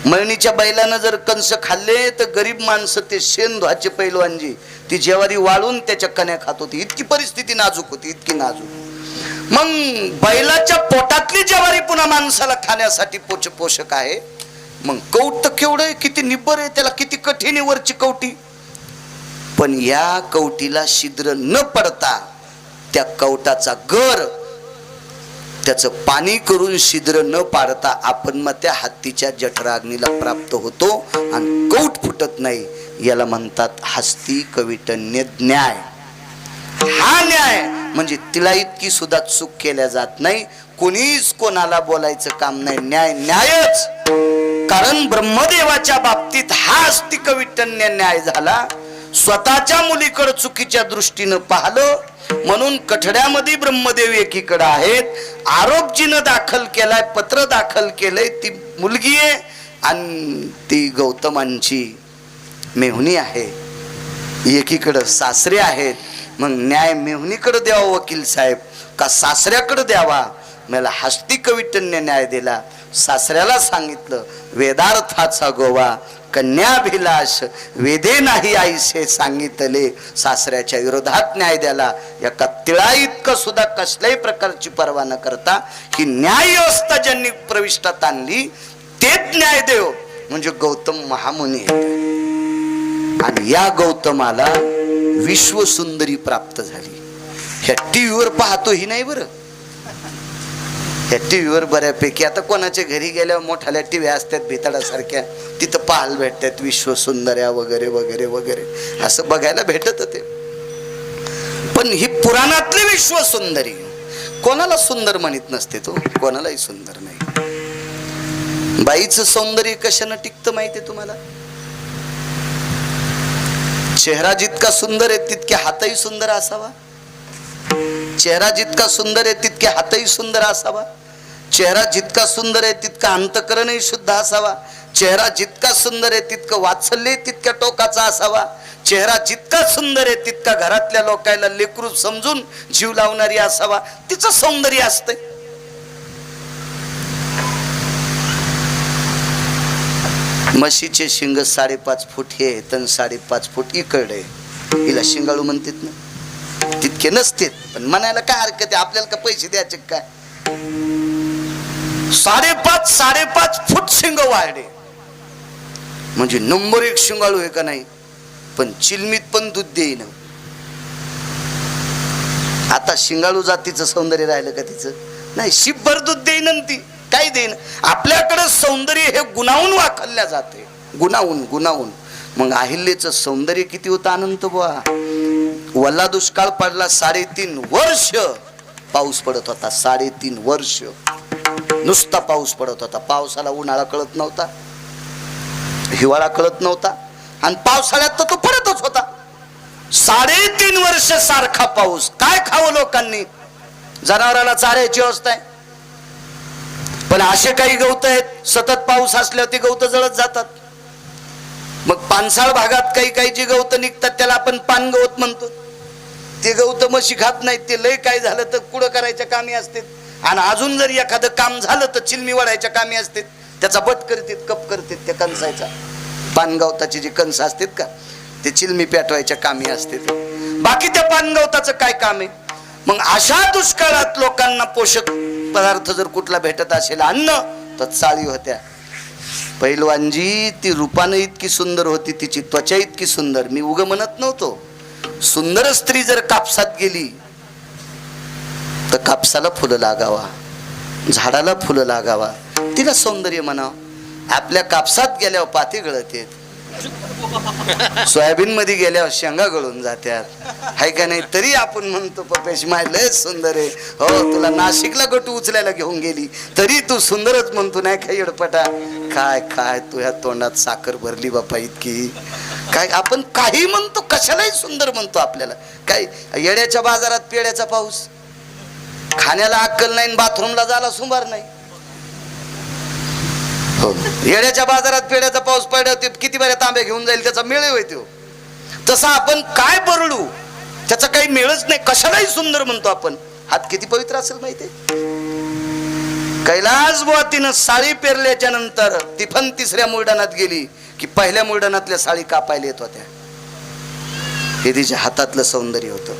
मळणीच्या बैलानं जर कंस खाल्ले तर गरीब माणसं ते शेण धुवायचे पैलवानजी. ती ज्वारी वाळून त्याच्या कण्या खात होती. इतकी परिस्थिती नाजूक होती, इतकी नाजूक. मग बैलाच्या पोटातली ज्वारी पुन्हा माणसाला खाण्यासाठी पोषक आहे. मग कवट तर केवढं किती निब्बर आहे, त्याला किती कठीण आहे वरची कवटी. पण या कवटीला छिद्र न पडता त्या कवटाचा गर, त्याचं पाणी करून छिद्र न पाडता आपण मग त्या हत्तीच्या जठराग्नीला प्राप्त होतो आणि कवट फुटत नाही. याला म्हणतात हस्ती कविटन्य न्याय. हा न्याय म्हणजे तिला इतकी सुद्धा चूक केल्या जात नाही. कोणीच कोणाला बोलायचं काम नाही. न्यायच. कारण ब्रह्मदेवाच्या बाबतीत हा हस्ती कविटन्य न्याय झाला. स्वतःच्या मुलीकडे चुकीच्या दृष्टीनं पाहलं म्हणून कठड्यामध्ये ब्रह्मदेव एकीकडे आहेत. आरोपजीनं दाखल केलाय, पत्र दाखल केलंय. ती मुलगी आहे आणि ती गौतमांची मेहुणी आहे. एकीकडे सासरे आहेत. मग न्याय मेहुणीकडे द्यावा वकील साहेब का सासऱ्याकडे द्यावा? मला हस्ती कविटन्य न्याय दिला. सासऱ्याला सांगितलं वेदार्थाचा गोवा कन्याभिलाष वेदे नाही आईसे सांगितले. सासऱ्याच्या विरोधात न्याय द्याला. एका तिळा इतकं सुद्धा कसल्याही प्रकारची पर्वा न करता ही न्याय व्यवस्था ज्यांनी प्रविष्टात आणली तेच न्यायदेव म्हणजे गौतम महामुनी. आणि या गौतमाला विश्वसुंदरी प्राप्त झाली. ह्या टीव्हीवर पाहतो ही नाही बरं. ह्या टीव्हीवर बऱ्यापैकी आता कोणाच्या घरी गेल्यावर मोठ्याल्या टीव्ही असतात भिताडासारख्या, तिथं पाहायला भेटतात विश्वसुंदर्या वगैरे वगैरे वगैरे असं बघायला भेटत ते. पण ही पुराणातली विश्वसुंदरी कोणाला सुंदर म्हणत नसते. तो कोणालाही सुंदर नाही. बाईचं सौंदर्य कशानं टिकतं माहितीये तुम्हाला? चेहरा जितका सुंदर आहे तितके हातही सुंदर असावा. चेहरा जितका सुंदर आहे तितके हातही सुंदर असावा. चेहरा जितका सुंदर आहे तितका अंतकरणही शुद्ध असावा. चेहरा जितका सुंदर आहे तितकं वात्सल्य तितक्या टोकाचा असावा. चेहरा जितका सुंदर आहे तितका घरातल्या लोकांना लेकरू समजून जीव लावणारी असावा. तिचं सौंदर्य असतंय. म्हशीचे शिंग 5.5 फूट हे तर 5.5 फूट इकडे. हिला शिंगाळू म्हणतात ना. तितके नसते पण म्हणायला काय हरकत आहे? आपल्याला का पैसे द्यायचे काय? 5.5 फूट शिंग वाढे म्हणजे नंबर 1 शिंगाळू आहे का नाही? पण चिलमीत पण दूध देईन. आता शिंगाळू जातीचं सौंदर्य राहिलं का तिचं? नाही. शिपभर दूध देईन ती काय देईन. आपल्याकडे सौंदर्य हे गुणावून वाखल्या जाते. गुणावून. मग अहिल्याचं सौंदर्य किती होतं अनंत बुवा. वल्ला दुष्काळ पडला. 3.5 वर्ष पाऊस पडत होता. 3.5 वर्ष नुसता पाऊस पडत होता. पावसाला उन्हाळा कळत नव्हता, हिवाळा कळत नव्हता आणि पावसाळ्यात तर तो पडतच होता. 3.5 वर्ष सारखा पाऊस. काय खावं लोकांनी? जनावराला चाऱ्याची अवस्था आहे. पण असे काही गवत आहेत सतत पाऊस असल्यावर ते गवत जळत जातात. मग पानसाळ भागात काही जी गवत निघतात त्याला आपण पानगवत म्हणतो. ते गवत म्हशी खात नाहीत. ते लय काय झालं तर कुडं करायच्या कामी असते. आणि अजून जर एखादं काम झालं तर चिलमी वाढायच्या कामी असते. त्याचा बट करतात, कप करतात त्या कणसाचा. पानगवताचे जे कणस असतात का ते चिलमी पेटवायच्या कामी असते. बाकी त्या पानगवताचं काय काम आहे? मग अशा दुष्काळात लोकांना पोषक पदार्थ जर कुठला भेटत असेल अन्न तर चाळी होत्या. पैलवानजी ती रूपानं इतकी सुंदर होती, तिची त्वचा इतकी सुंदर. मी उग म्हणत नव्हतो. सुंदर स्त्री जर कापसात गेली तर कापसाला फुलं लागावा, झाडाला फुलं लागावा, तिला सौंदर्य म्हणावं. आपल्या कापसात गेल्यावर पाती गळत येत. सोयाबीन मध्ये गेल्यावर शेंगा गळून जात्यात, हाय का नाही? तरी आपण म्हणतो पपेश माय लय सुंदर आहे. हो, तुला नाशिकला गटू उचलायला घेऊन गेली तरी तू सुंदरच म्हणतो, नाही काय येडपटा? काय काय तुझ्या तोंडात साखर भरली बापा इतकी? काय आपण काही म्हणतो, कशालाही सुंदर म्हणतो. आपल्याला काय येड्याच्या बाजारात पेड्याचा पाऊस, खाण्याला अक्कल नाही, बाथरूमला जायला सुंभार नाही. हो, येड्याच्या बाजारात पेड्याचा पाऊस पडला, किती बऱ्या तांबे घेऊन जाईल, त्याचा मेळ होय तो. तसा आपण काय परळू, त्याचा काही मेळच नाही, कशालाही सुंदर म्हणतो आपण. हात किती पवित्र असेल माहितीये? कैलास बुवा तिनं साळी पेरल्याच्या नंतर ती पण तिसऱ्या मुळडानात गेली की पहिल्या मुळडानातल्या साळी कापायला येत होत्या. हे तिच्या हातातलं सौंदर्य होतं.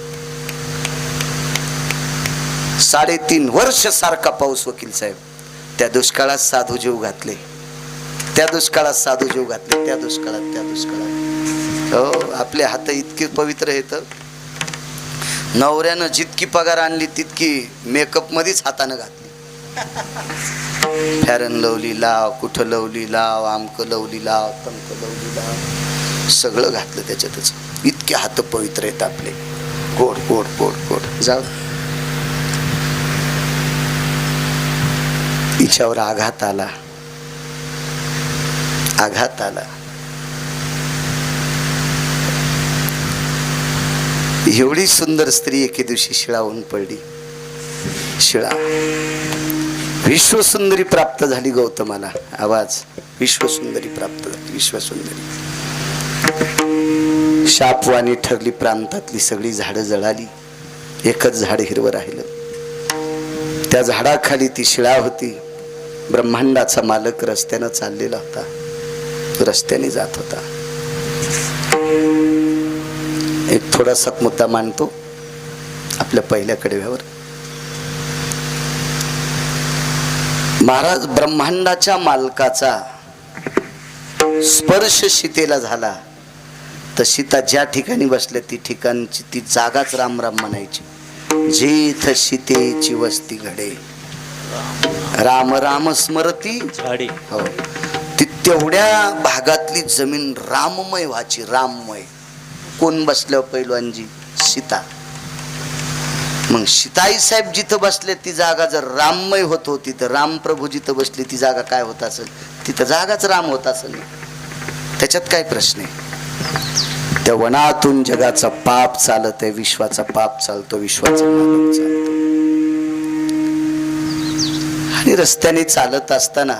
3.5 वर्ष सारखा पाऊस, वकील साहेब. त्या दुष्काळात साधू जीव घातले, त्या दुष्काळात साधू जीव घातले, त्या दुष्काळात, त्या दुष्काळात. हो, आपले हात इतके पवित्र आहेत. नवऱ्यानं जितकी पगार आणली तितकी मेकअप मध्येच हातानं घातली. फॅरन लवली लाव, कुठं लवली लाव, आमक लवली लाव, तमक लवली लाव, सगळं घातलं त्याच्यातच. इतके हात पवित्र आहेत आपले. गोड गोड गोड गोड. जाऊ, तिच्यावर आघात आला, आघात आला. एवढी सुंदर स्त्री एके दिवशी शिळावून पडली. शिळा, विश्वसुंदरी प्राप्त झाली गौतमाला. आवाज, विश्वसुंदरी प्राप्त झाली, विश्वसुंदरी. शापवाणी ठरली, प्रांतातली सगळी झाडं जळाली, एकच झाड हिरवं राहिलं. त्या झाडाखाली ती शिळा होती. ब्रह्मांडाचा मालक रस्त्यानं चाललेला होता, रस्त्याने जात होता. एक थोडासा मुद्दा मांडतो आपल्या पहिल्या कडव्यावर. महाराज, ब्रह्मांडाच्या मालकाचा स्पर्श सीतेला झाला तर सीता ज्या ठिकाणी बसल्या ती ठिकाणची ती जागाच राम राम म्हणायची. जेथ सीतेची वस्ती घडे, राम राम स्मरती झाडे. हो, ती तेवढ्या भागातली जमीन राममय व्हायची, राममय. कोण बसल्या पैलवानजी? सीता. मग सीताई साहेब जिथं बसले ती जागा जर राममय होत होती तर रामप्रभू जिथं बसले ती जागा काय होत असेल? तिथं जागाच राम होत असेल. त्याच्यात काय प्रश्न आहे? त्या वनातून जगाचा पाप चालत आहे, विश्वाचा पाप चालतो, विश्वाचा मालक चालतो. आणि रस्त्याने चालत असताना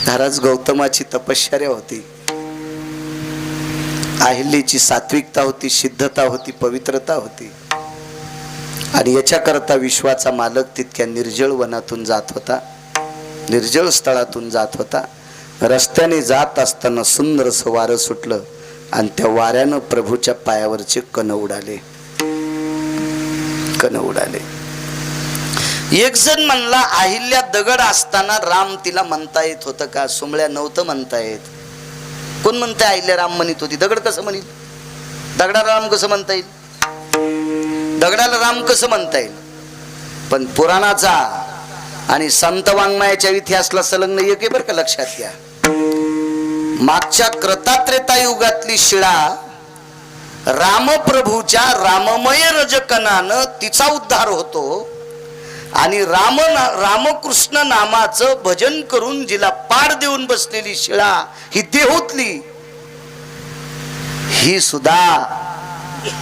महाराज गौतमाची तपश्चर्या होती, अहिल्याची सात्विकता होती, सिद्धता होती, पवित्रता होती. आणि याच्याकरता विश्वाचा मालक तितक्या निर्जळ वनातून जात होता, निर्जळ स्थळातून जात होता. रस्त्याने जात असताना सुंदर वारं सुटलं आणि त्या वाऱ्यानं प्रभूच्या पायावरचे कण उडाले, कण उडाले. एक जण म्हणला, अहिल्या दगड असताना राम तिला म्हणता येत होतं का? सुमळ्या नव्हतं म्हणता येत. कोण म्हणते अहिल्या राम म्हणत होती? दगड कसं म्हणील? दगडाला राम कसं म्हणता येईल? दगडाला राम कसं म्हणता येईल? पण पुराणाचा आणि संत वाङ्मयाच्या इतिहासला संलग्न एक आहे बरं का, लक्षात घ्या. मागच्या कृतात्रेता युगातली शिळा रामप्रभूच्या राममय रजकणानं तिचा उद्धार होतो आणि रामकृष्ण नामाचं भजन करून जिला पाड देऊन बसलेली शिळा ही देहूतली, ही सुद्धा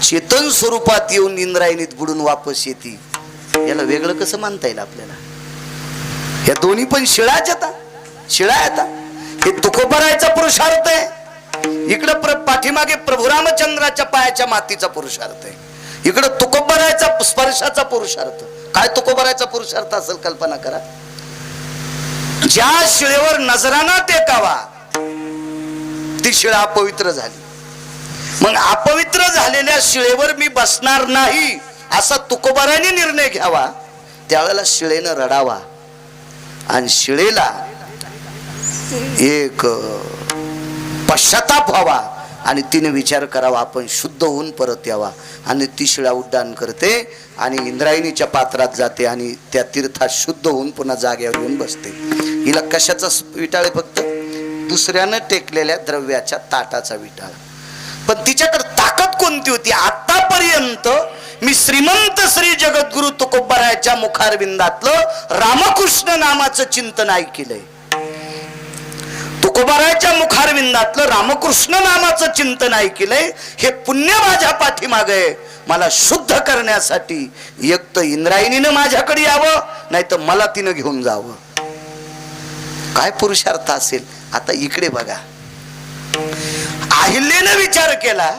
चेतन स्वरूपात येऊन इंद्रायणीत बुडून वापस येते. याला वेगळं कसं मानता येईल आपल्याला? या दोन्ही पण शिळाच येतात, शिळा येतात. हे तुकोबरायचा पुरुषार्थ आहे, इकडं पाठीमागे प्रभू रामचंद्राच्या पायाच्या मातीचा पुरुषार्थ आहे, इकडं तुकोबरायचा स्पर्शाचा पुरुषार्थ. काय तुकोबरायचा पुरुषार्थ असेल कल्पना करा. ज्या शिळेवर नजराना टेकावा ती शिळा अपवित्र झाली. मग अपवित्र झालेल्या शिळेवर मी बसणार नाही असा तुकोबाराने निर्णय घ्यावा. त्यावेळेला शिळेनं रडावा आणि शिळेला एक पश्चाताप व्हावा आणि तिने विचार करावा आपण शुद्ध होऊन परत यावा. आणि ती शिळा उड्डाण करते आणि इंद्रायणीच्या पात्रात जाते आणि त्या तीर्थात शुद्ध होऊन पुन्हा जाग्यावर येऊन बसते. हिला कशाचा विटाळे? फक्त दुसऱ्यानं टेकलेल्या द्रव्याच्या ताटाचा विटाळ. पण तिच्याकडे ताकद कोणती होती? आतापर्यंत मी श्रीमंत श्री जगद्गुरु तुकोबारायाच्या मुखारविंदातलं रामकृष्ण नामाचं चिंतन ऐकलंय. तुकोबारायाच्या मुखारविंदातलं रामकृष्ण नामाचं चिंतन ऐकलंय. हे पुण्य माझ्या पाठीमागे आहे. मला शुद्ध करण्यासाठी एक तर इंद्रायणीनं माझ्याकडे यावं, नाही तर मला तिनं घेऊन जावं. काय पुरुषार्थ असेल. आता इकडे बघा, अहिल्यानं विचार केला,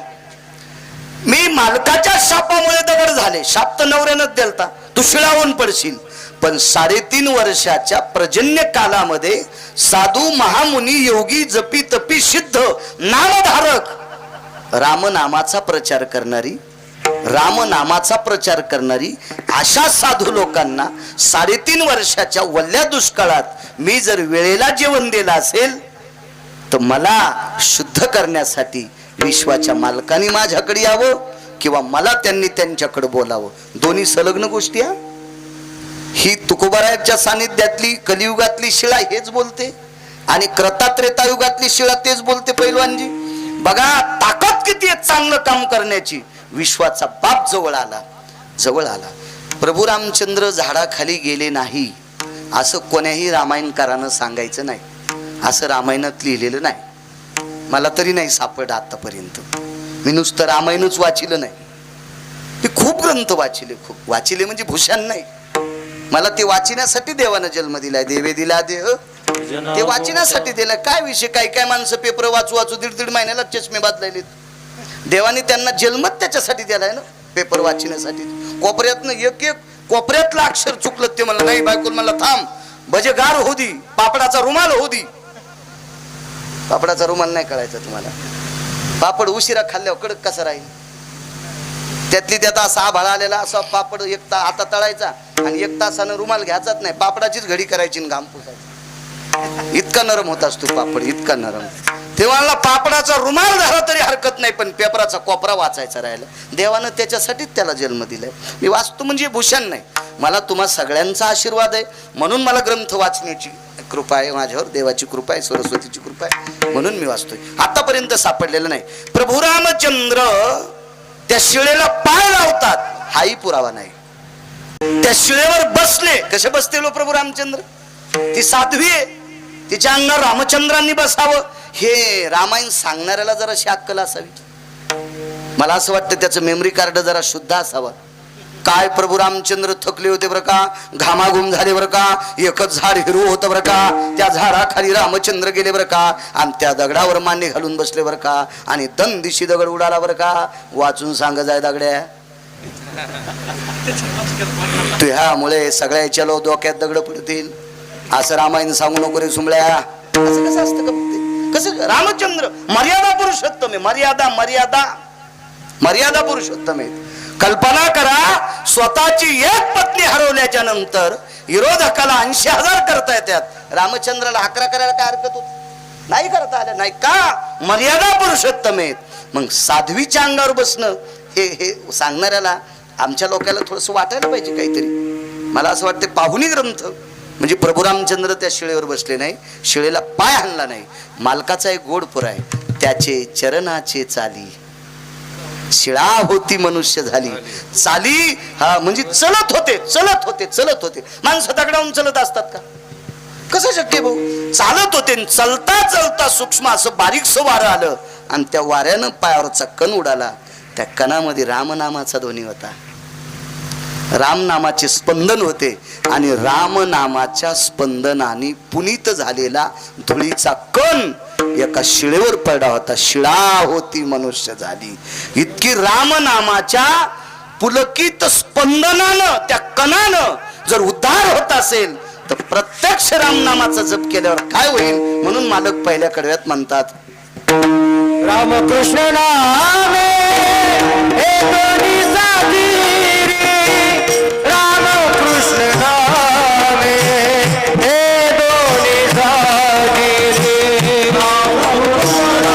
मी मालकाच्या शापामुळे दगड झाले. शाप तर नवऱ्यानंच दिलता, तू शिळावून पडशील. पण 3.5 वर्षाच्या पर्जन्य कालामध्ये साधू महामुनी योगी जपी तपी सिद्ध नामधारक रामनामाचा प्रचार करणारी, रामनामाचा प्रचार करणारी अशा साधू लोकांना 3.5 वर्षाच्या वल्ल्या दुष्काळात मी जर वेळेला जेवण दिलं असेल तर मला शुद्ध करण्यासाठी विश्वाच्या मालकाने माझ्याकडे यावं किंवा मला त्यांनी त्यांच्याकडे बोलावं. दोन्ही संलग्न गोष्टी. ही तुकोबारायाच्या सानिध्यातली कलियुगातली शिळा हेच बोलते आणि कृतात्रेतायुगातली शिळा तेच बोलते. पैलवानजी बघा, ताकद किती आहे चांगलं काम करण्याची. विश्वाचा बाप जवळ आला, जवळ आला. प्रभू रामचंद्र झाडाखाली गेले नाही असं कोण्याही रामायणकारानं सांगायचं नाही. असं रामायणात लिहिलेलं नाही. मला तरी नाही सापडलं आतापर्यंत. मी नुसतं रामायणच वाचिलं नाही, मी खूप ग्रंथ वाचिले. खूप वाचिले म्हणजे भूषण नाही. मला ते वाचण्यासाठी देवानं जन्म दिलाय. देवे दिला देह, ते वाचण्यासाठी दिलाय. काय विषय, काही काय माणसं पेपर वाचू वाचू 1.5 महिन्याला चष्मे बदलायले. देवाने त्यांना जन्मच त्याच्यासाठी दिलाय ना, पेपर वाचण्यासाठी. कोपऱ्यातनं एक एक कोपऱ्यातलं अक्षर चुकलं ते मला नाही. बायकोल मला थांब, बजेगार होदी, पापडाचा रुमाल होदी. पापडाचा रुमाल नाही कळायचा तुम्हाला. पापड उशिरा खाल्ल्यावर कडक कसा राहील. त्यातली त्यात असा आभाळ आलेला असा पापड आता तळायचा आणि 1 तासानं रुमाल घ्यायचाच नाही. पापडाचीच घडी करायची आणि घाम पुसायचा. इतका नरम होत असतो पापड, इतका नरम. तेव्हा पापडाचा रुमाल झाला तरी हरकत नाही, पण पेपराचा कोपरा वाचायचा राहिला. देवानं त्याच्यासाठीच त्याला जन्म दिलाय. मी वाचतो म्हणजे भूषण नाही. मला तुम्हा सगळ्यांचा आशीर्वाद आहे म्हणून मला ग्रंथ वाचण्याची कृपा आहे माझ्यावर. देवाची कृपा आहे, सरस्वतीची कृपा आहे म्हणून मी वाचतोय. आतापर्यंत सापडलेलं नाही. प्रभू रामचंद्र त्या शिळेला पाय लावतात हाही पुरावा नाही. त्या शिळेवर बसले. कसे बसते लो प्रभू रामचंद्र? ती साध्वी आहे, तिच्या अंगावर रामचंद्रांनी बसावं. हे रामायण सांगणाऱ्याला जरा अक्कल असावी. मला असं वाटतं त्याचं मेमरी कार्ड जरा शुद्ध असावं. काय प्रभू रामचंद्र थकले होते बरं का, घामाघूम झाले बरं का. एकच झाड हिरवं होतं बरं का, त्या झाडाखाली रामचंद्र गेले बरं का आणि त्या दगडावर मांडी घालून बसले बरं का आणि दिशी दगड उडाला बरं का. वाचून सांग जाय दगड्या, तुझ्यामुळे सगळ्याच्या लो डोक्यात दगड पडतील. असं रामायण सांगू नको रे सुमळ्या. असं कसं असतं का? कसं रामचंद्र मर्यादा पुरुषोत्तम आहे. मर्यादा मर्यादा मर्यादा पुरुषोत्तम आहे. कल्पना करा, स्वतःची एक पत्नी हरवल्याच्या नंतर विरोधकाला 80,000 करता येतात. रामचंद्राला 11 करायला काय हरकत होती? नाही करता आलं. नाही का? मर्यादा पुरुषोत्तम आहेत. मग साध्वीच्या अंगावर बसणं हे सांगणाऱ्याला आमच्या लोकांना थोडंसं वाटायला पाहिजे काहीतरी. मला असं वाटतं पाहुणी ग्रंथ म्हणजे प्रभू रामचंद्र त्या शिळेवर बसले नाही, शिळेला पाय हाणला नाही. मालकाचा एक गोड पुरा आहे, त्याचे चरणाचे चाली. शिळा होती मनुष्य झाली चाली. हा म्हणजे चलत होते चलत होते चलत होते. माणसं दगडावून चलत असतात का? कसं शक्य भाऊ? चालत होते. चलता चलता सूक्ष्म असं बारीकसं वारं आलं आणि त्या वाऱ्यानं पायावरचा कण उडाला. त्या कणामध्ये रामनामाचा ध्वनी होता, रामनामाचे स्पंदन होते आणि रामनामाच्या स्पंदनाने पुनीत झालेला धुळीचा कण एका शिळेवर पडला होता. शिळा होती मनुष्य झाली. इतकी रामनामाच्या पुलकित स्पंदनानं, त्या कणानं जर उद्धार होत असेल तर प्रत्यक्ष रामनामाचा जप केल्यावर काय होईल? म्हणून मालक पहिल्या कडव्यात म्हणतात, रामकृष्ण नामे हे दोन्ही साथी रे. रामकृष्ण नामे हे दोन्ही साथी रे. रामकृष्ण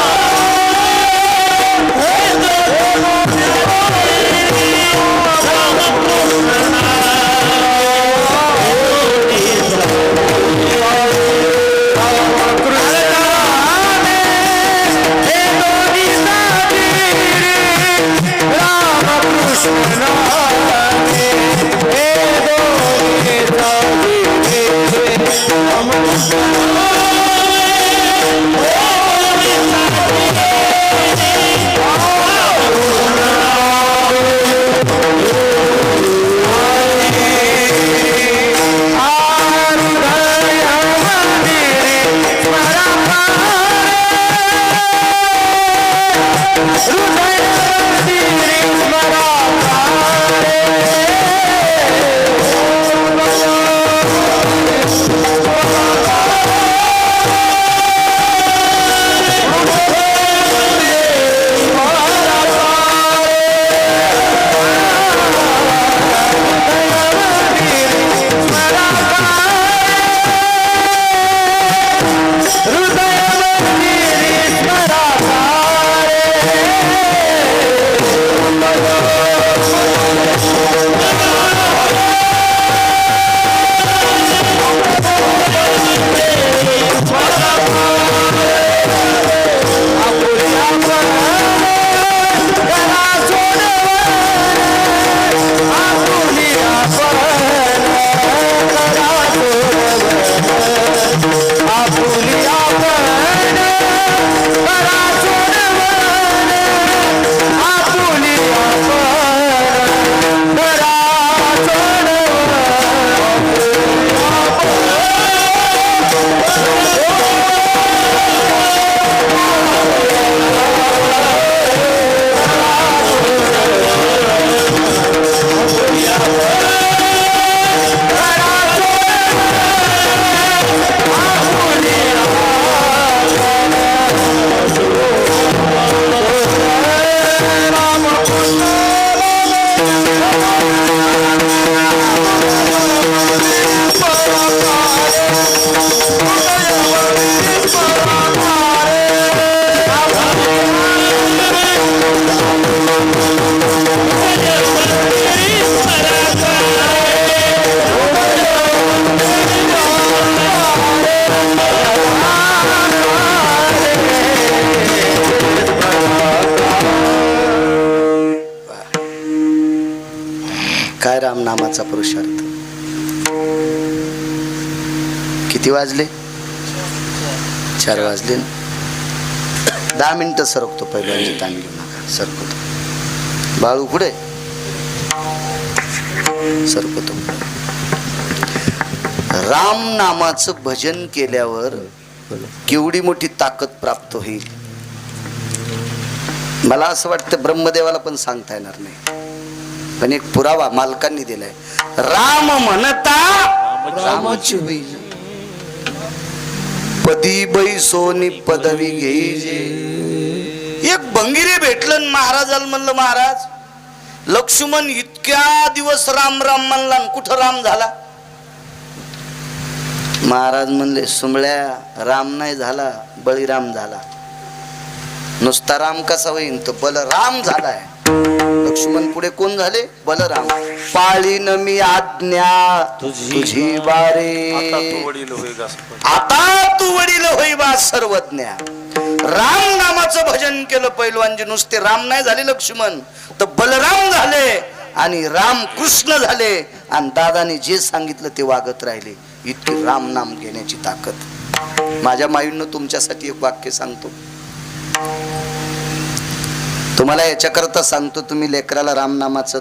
आपुली आपण करा सोडवण आपुली आपण करा काय राम नामाचा पुरुषार्थ. किती वाजले? 4 वाजले. 10 मिनिटं सरकतो. पहिल्यांदा ताण घेऊ नका. सरकतो. बाळू पुढे सरकतो. राम नामाचं भजन केल्यावर केवढी मोठी ताकद प्राप्त होईल. मला असं वाटतं ब्रह्मदेवाला पण सांगता येणार नाही, पण एक पुरावा मालकांनी दिलाय. राम म्हणता रामाची होईल. पदी बै सोनी पदवी घेईजे. एक भंगिरे भेटलं महाराजाला म्हणलं, महाराज लक्ष्मण इतक्या दिवस राम राम म्हणला, कुठं राम झाला? महाराज म्हणले, सुंबळ्या राम नाही झाला, बळीराम झाला. नुसता राम कसा होईन? तो बलराम झालाय. लक्ष्मण पुढे कोण झाले? बलराम. पाळीन मी आज्ञा तुझी बारे, आता तू वडील होई बा सर्वज्ञा. राम नामाचं भजन केलं पैलवानजी. नुसते राम नाही झाले लक्ष्मण, तर बलराम झाले आणि राम कृष्ण झाले. आणि दादाने जे सांगितलं ते वागत राहिले. इतकी राम नाम घेण्याची ताकद. माझ्या माईंनो तुमच्यासाठी एक वाक्य सांगतो. तुम्हाला याच्याकरता सांगतो, तुम्ही लेकराला रामनामाचं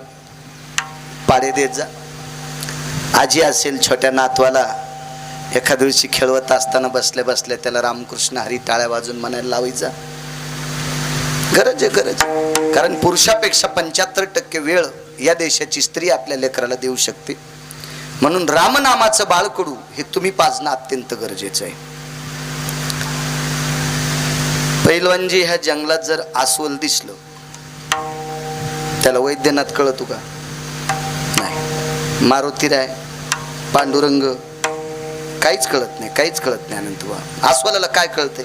पाडे देत जा. आजी असेल छोट्या नातवाला एखाद्या दिवशी खेळवत असताना बसल्या बसल्या त्याला रामकृष्ण हरी टाळ्या वाजून म्हणायला लावायचा. गरज आहे, गरज. कारण पुरुषापेक्षा 75% वेळ या देशाची स्त्री आपल्या लेकराला देऊ शकते. म्हणून रामनामाचं बाळकडू हे तुम्ही पाजणं अत्यंत गरजेचं आहे. पैलवानजी ह्या जंगलात जर अस्वल दिसलं, त्याला वैद्यनाथ कळतो का? नाही. मारुतीराय, पांडुरंग काहीच कळत नाही, काहीच कळत नाही. अनंतबा अस्वलाला काय कळतंय?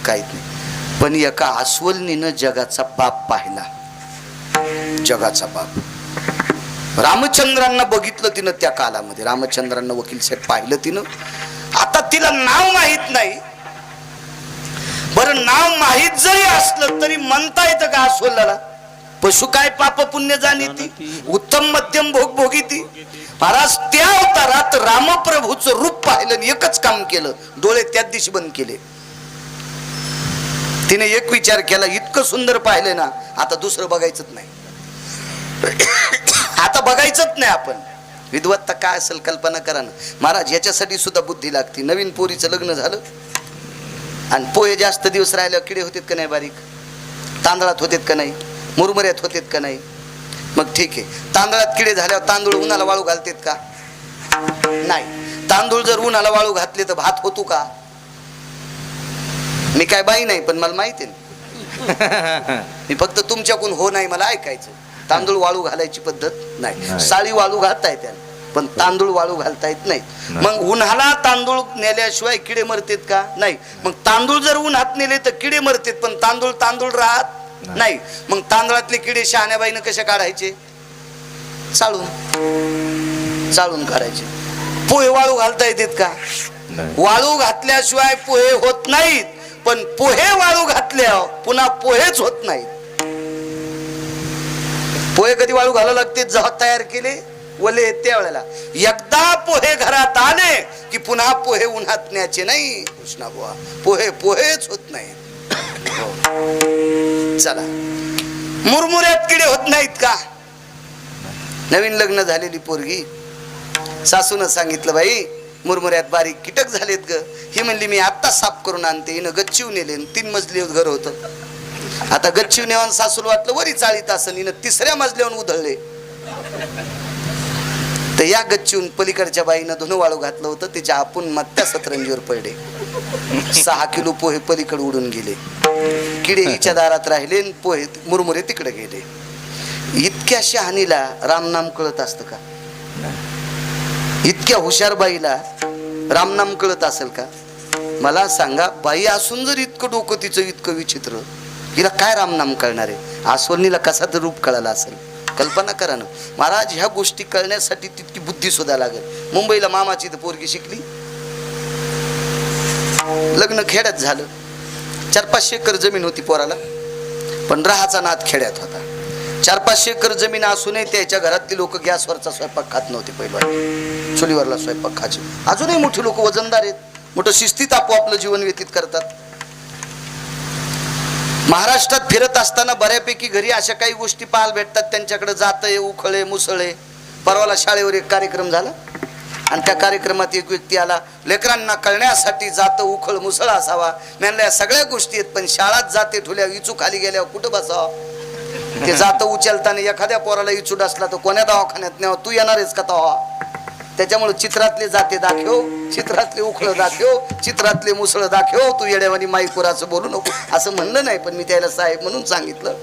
काहीच नाही. पण एका अस्वलनीनं जगाचा बाप पाहिला. जगाचा बाप. रामचंद्रांना बघितलं तिनं त्या कालामध्ये. रामचंद्रांना वकील साहेब पाहिलं तिनं. आता तिला नाव माहित नाही. बरं, नाव माहित जरी असलं तरी म्हणता येतं का अस्वलाला? पशु काय पाप पुण्य जाणीती, उत्तम मध्यम भोग भोगीती. महाराज त्या अवतारात रामप्रभूचं रूप पाहिलं आणि एकच काम केलं, डोळे त्याच दिवशी बंद केले. तिने एक विचार केला, इतकं सुंदर पाहिलं ना, आता दुसरं बघायचंच नाही. आता बघायचंच नाही आपण. विद्वत्ता काय असेल कल्पना करा ना. महाराज याच्यासाठी सुद्धा बुद्धी लागते. नवीन पोरीचं लग्न झालं आणि पोहे जास्त दिवस राहिल्यावर किडे होतेत का नाही? बारीक तांदळात होतेत का नाही? मुरमुऱ्यात होतेत का नाही? मग ठीक आहे, तांदळात किडे झाल्यावर तांदूळ उन्हाला वाळू घालतेत का? नाही. तांदूळ जर उन्हाला वाळू घातले तर भात होतो का? मी काय बाई नाही, पण मला माहिती आहे. मी फक्त तुमच्याकडून हो नाही मला ऐकायचं. तांदूळ वाळू घालायची पद्धत नाही. साळी वाळू घालता येते पण तांदूळ वाळू घालता येत नाही. मग उन्हाला तांदूळ नेल्याशिवाय किडे मरतेत का? नाही. मग तांदूळ जर उन्हात नेले तर किडे मरतेत, पण तांदूळ तांदूळ राहत नाही. मग तांदळातले किडे शहाण्याबाईनं कसे काढायचे? चाळून चाळून काढायचे. पोहे वाळू घालता येतात का? वाळू घातल्याशिवाय पोहे होत नाहीत. पण पोहे वाळू घातल्या पुन्हा पोहेच होत नाहीत. पोहे कधी वाळू घालायला लागते? जेव्हा तयार केले ओले आहेत त्यावेळेला. एकदा पोहे घरात आले की पुन्हा पोहे उन्हात न्यायचे नाही कृष्णा बुवा. पोहे पोहेच होत नाही. चला, मुरमुऱ्यात किडे होत नाहीत का? नवीन लग्न झालेली पोरगी, सासून सांगितलं बाई मुरमुऱ्यात बारीक कीटक झालेत ग. ही म्हणली मी आत्ता साफ करून आणते. हिनं गच्चीव नेले, 3 मजली घर होतं. आता गच्चीव नेवान सासूला वाटलं वरी चाळीत असं, हिनं 3ऱ्या मजल्यावर उधळले. तर या गच्चीवून पलीकडच्या बाईनं धुणं वाळू घातलं होतं, तिच्या आपण मग त्या सतरंजीवर पडले. 6 किलो पोहे पलीकडे उडून गेले. किडे हिच्या दारात राहिले, पोहे मुरमुरे तिकडे गेले. इतक्या शहाणीला रामनाम कळत असतं का? इतक्या हुशार बाईला रामनाम कळत असेल का? मला सांगा, बाई असून जर इतकं डोकं तिचं इतकं विचित्र, हिला काय रामनाम कळणार आहे? आसवणीला कसा तर रूप कळाला असेल. कल्पना करा ना महाराज, ह्या गोष्टी कळण्यासाठी तितकी बुद्धी सुद्धा लागेल. मुंबईला मामाची तर पोरगी शिकली, लग्न खेड्यात झालं. 400-500 एकर जमीन होती पोराला, पण राहाचा नाद खेड्यात होता. 400-500 एकर जमीन असूनही त्याच्या घरातली लोक गॅसवरचा स्वयंपाक खात नव्हते. पहिला चुलीवरला स्वयंपाक खायचे. अजूनही मोठी लोक वजनदार आहेत, मोठं शिस्तीत आपोआपलं जीवन व्यतीत करतात. महाराष्ट्रात फिरत असताना बऱ्यापैकी घरी अशा काही गोष्टी पाहायला भेटतात. त्यांच्याकडे जातंय, उखळे, मुसळे. परवाला शाळेवर एक कार्यक्रम झाला आणि त्या कार्यक्रमात एक व्यक्ती आला, लेकरांना कळण्यासाठी जातं उखळ मुसळ असावा. म्हणल्या सगळ्या गोष्टी आहेत, पण शाळात जाते ठुल्या इचू खाली गेल्यावर कुठं बसावं? ते जातं उचलताना एखाद्या पोराला इचूट असला तर कोण्या दवाखान्यात न्यावं? तू येणारच का तवा? त्याच्यामुळे चित्रातले जाते दाखव, चित्रातले उखळ दाखव, चित्रातले मुसळ दाखव. तू येड्यावानी माईकुराचं बोलू नको असं म्हणलं नाही, पण मी त्याला साहेब म्हणून सांगितलं.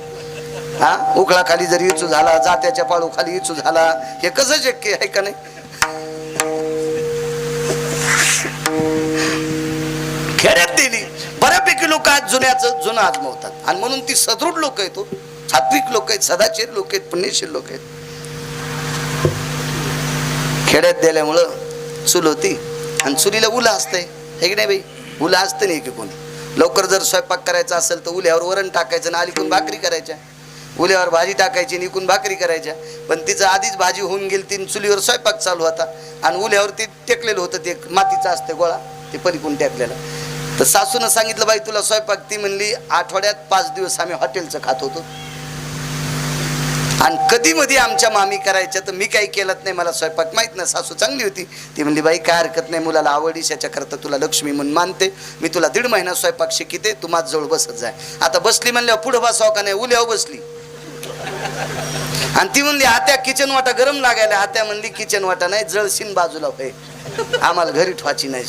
हा, उखळा खाली जर इचू झाला, जात्याच्या पाळू खाली इचू झाला, हे कसं शक्य आहे का नाही? खेड्यात दिली बऱ्यापैकी लोक आज जुन्याचं जुनं आजमावतात. आणि म्हणून ती सदृढ लोक आहेत, सात्विक लोक आहेत, सदाचारी लोक आहेत, पुण्यशील लोक आहेत. खेड्यात दिल्यामुळं चूल होती आणि चुलीला उला असतंय, हे की नाही बाई? उला असतं नाही की कोणी. लवकर जर स्वयंपाक करायचा असेल तर उल्यावर वरण टाकायचं आणि अलीकून भाकरी करायच्या. उल्यावर भाजी टाकायची आणि इकून भाकरी करायच्या. पण तिचं आधीच भाजी होऊन गेली, तीन चुलीवर स्वयंपाक चालू होता आणि उल्यावर ते टेकलेलं होतं, ते मातीचं असते गोळा, ते पलीकडून टेकलेलं. तर सासूनं सांगितलं बाई तुला स्वयंपाक. ती म्हणली आठवड्यात 5 दिवस आम्ही हॉटेलचं खात होतो आणि कधी मध्ये आमच्या मामी करायच्या, तर मी काही केलंच नाही, मला स्वयंपाक माहित नाही. सासू चांगली होती, ती म्हणली बाई काय हरकत नाही, मुलाला आवडीस याच्याकरता तुला लक्ष्मी म्हणून मानते, मी तुला 1.5 महिना स्वयंपाक शिकिते, तू माझ जवळ बसत जाय. आता बसली म्हणल्यावर पुढं बसावं का नाही? उल्यावर बसली आणि ती म्हणली आत्या किचन वाटा गरम लागायला. आत्या म्हणली किचन वाटा नाही, जळशीन बाजूला होय, आम्हाला घरी ठेवायची नाही.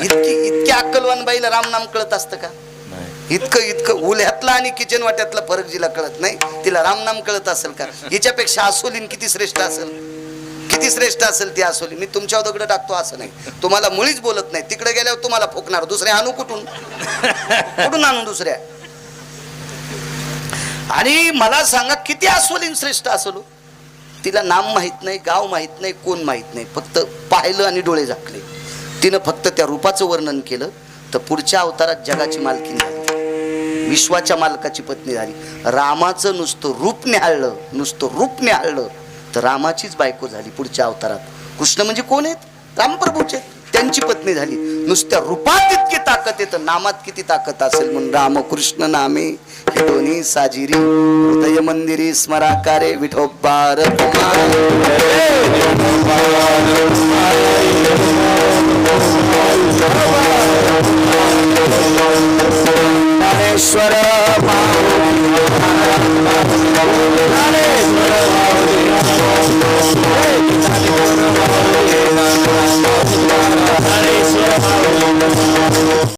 इतक्या अक्कलवान बाईला रामनाम कळत असतं का? इतकं उल्यातला आणि किचन वाट्यातला फरक जिला कळत नाही, तिला रामनाम कळत असेल का? हिच्यापेक्षा आसोलीन किती श्रेष्ठ असेल, किती श्रेष्ठ असेल ती आसोली. मी तुमच्यावर दगड टाकतो असं नाही, तुम्हाला मुळीच बोलत नाही. तिकडे गेल्यावर तुम्हाला फुकणार. दुसऱ्या आणू कुठून आणू दुसऱ्या? आणि मला सांगा किती आसोलीन श्रेष्ठ असलो, तिला नाम माहित नाही, गाव माहित नाही, कोण माहित नाही, फक्त पाहिलं आणि डोळे झाकले. तिनं फक्त त्या रूपाचं वर्णन केलं तर पुढच्या अवतारात जगाची मालकीण झाली, विश्वाच्या मालकाची पत्नी झाली. रामाचं नुसतं रूप निहाळलं, नुसतं रूप निहाळलं तर रामाचीच बायको झाली पुढच्या अवतारात. कृष्ण म्हणजे कोण आहेत? रामप्रभूचे, त्यांची पत्नी झाली. नुसत्या रूपात इतकी ताकद येतं, नामात किती ताकद असेल. म्हणून रामकृष्ण नामे हे दोन्ही साजिरी, हृदय मंदिरी स्मराकारे विठोबार ज्ञानेश्वर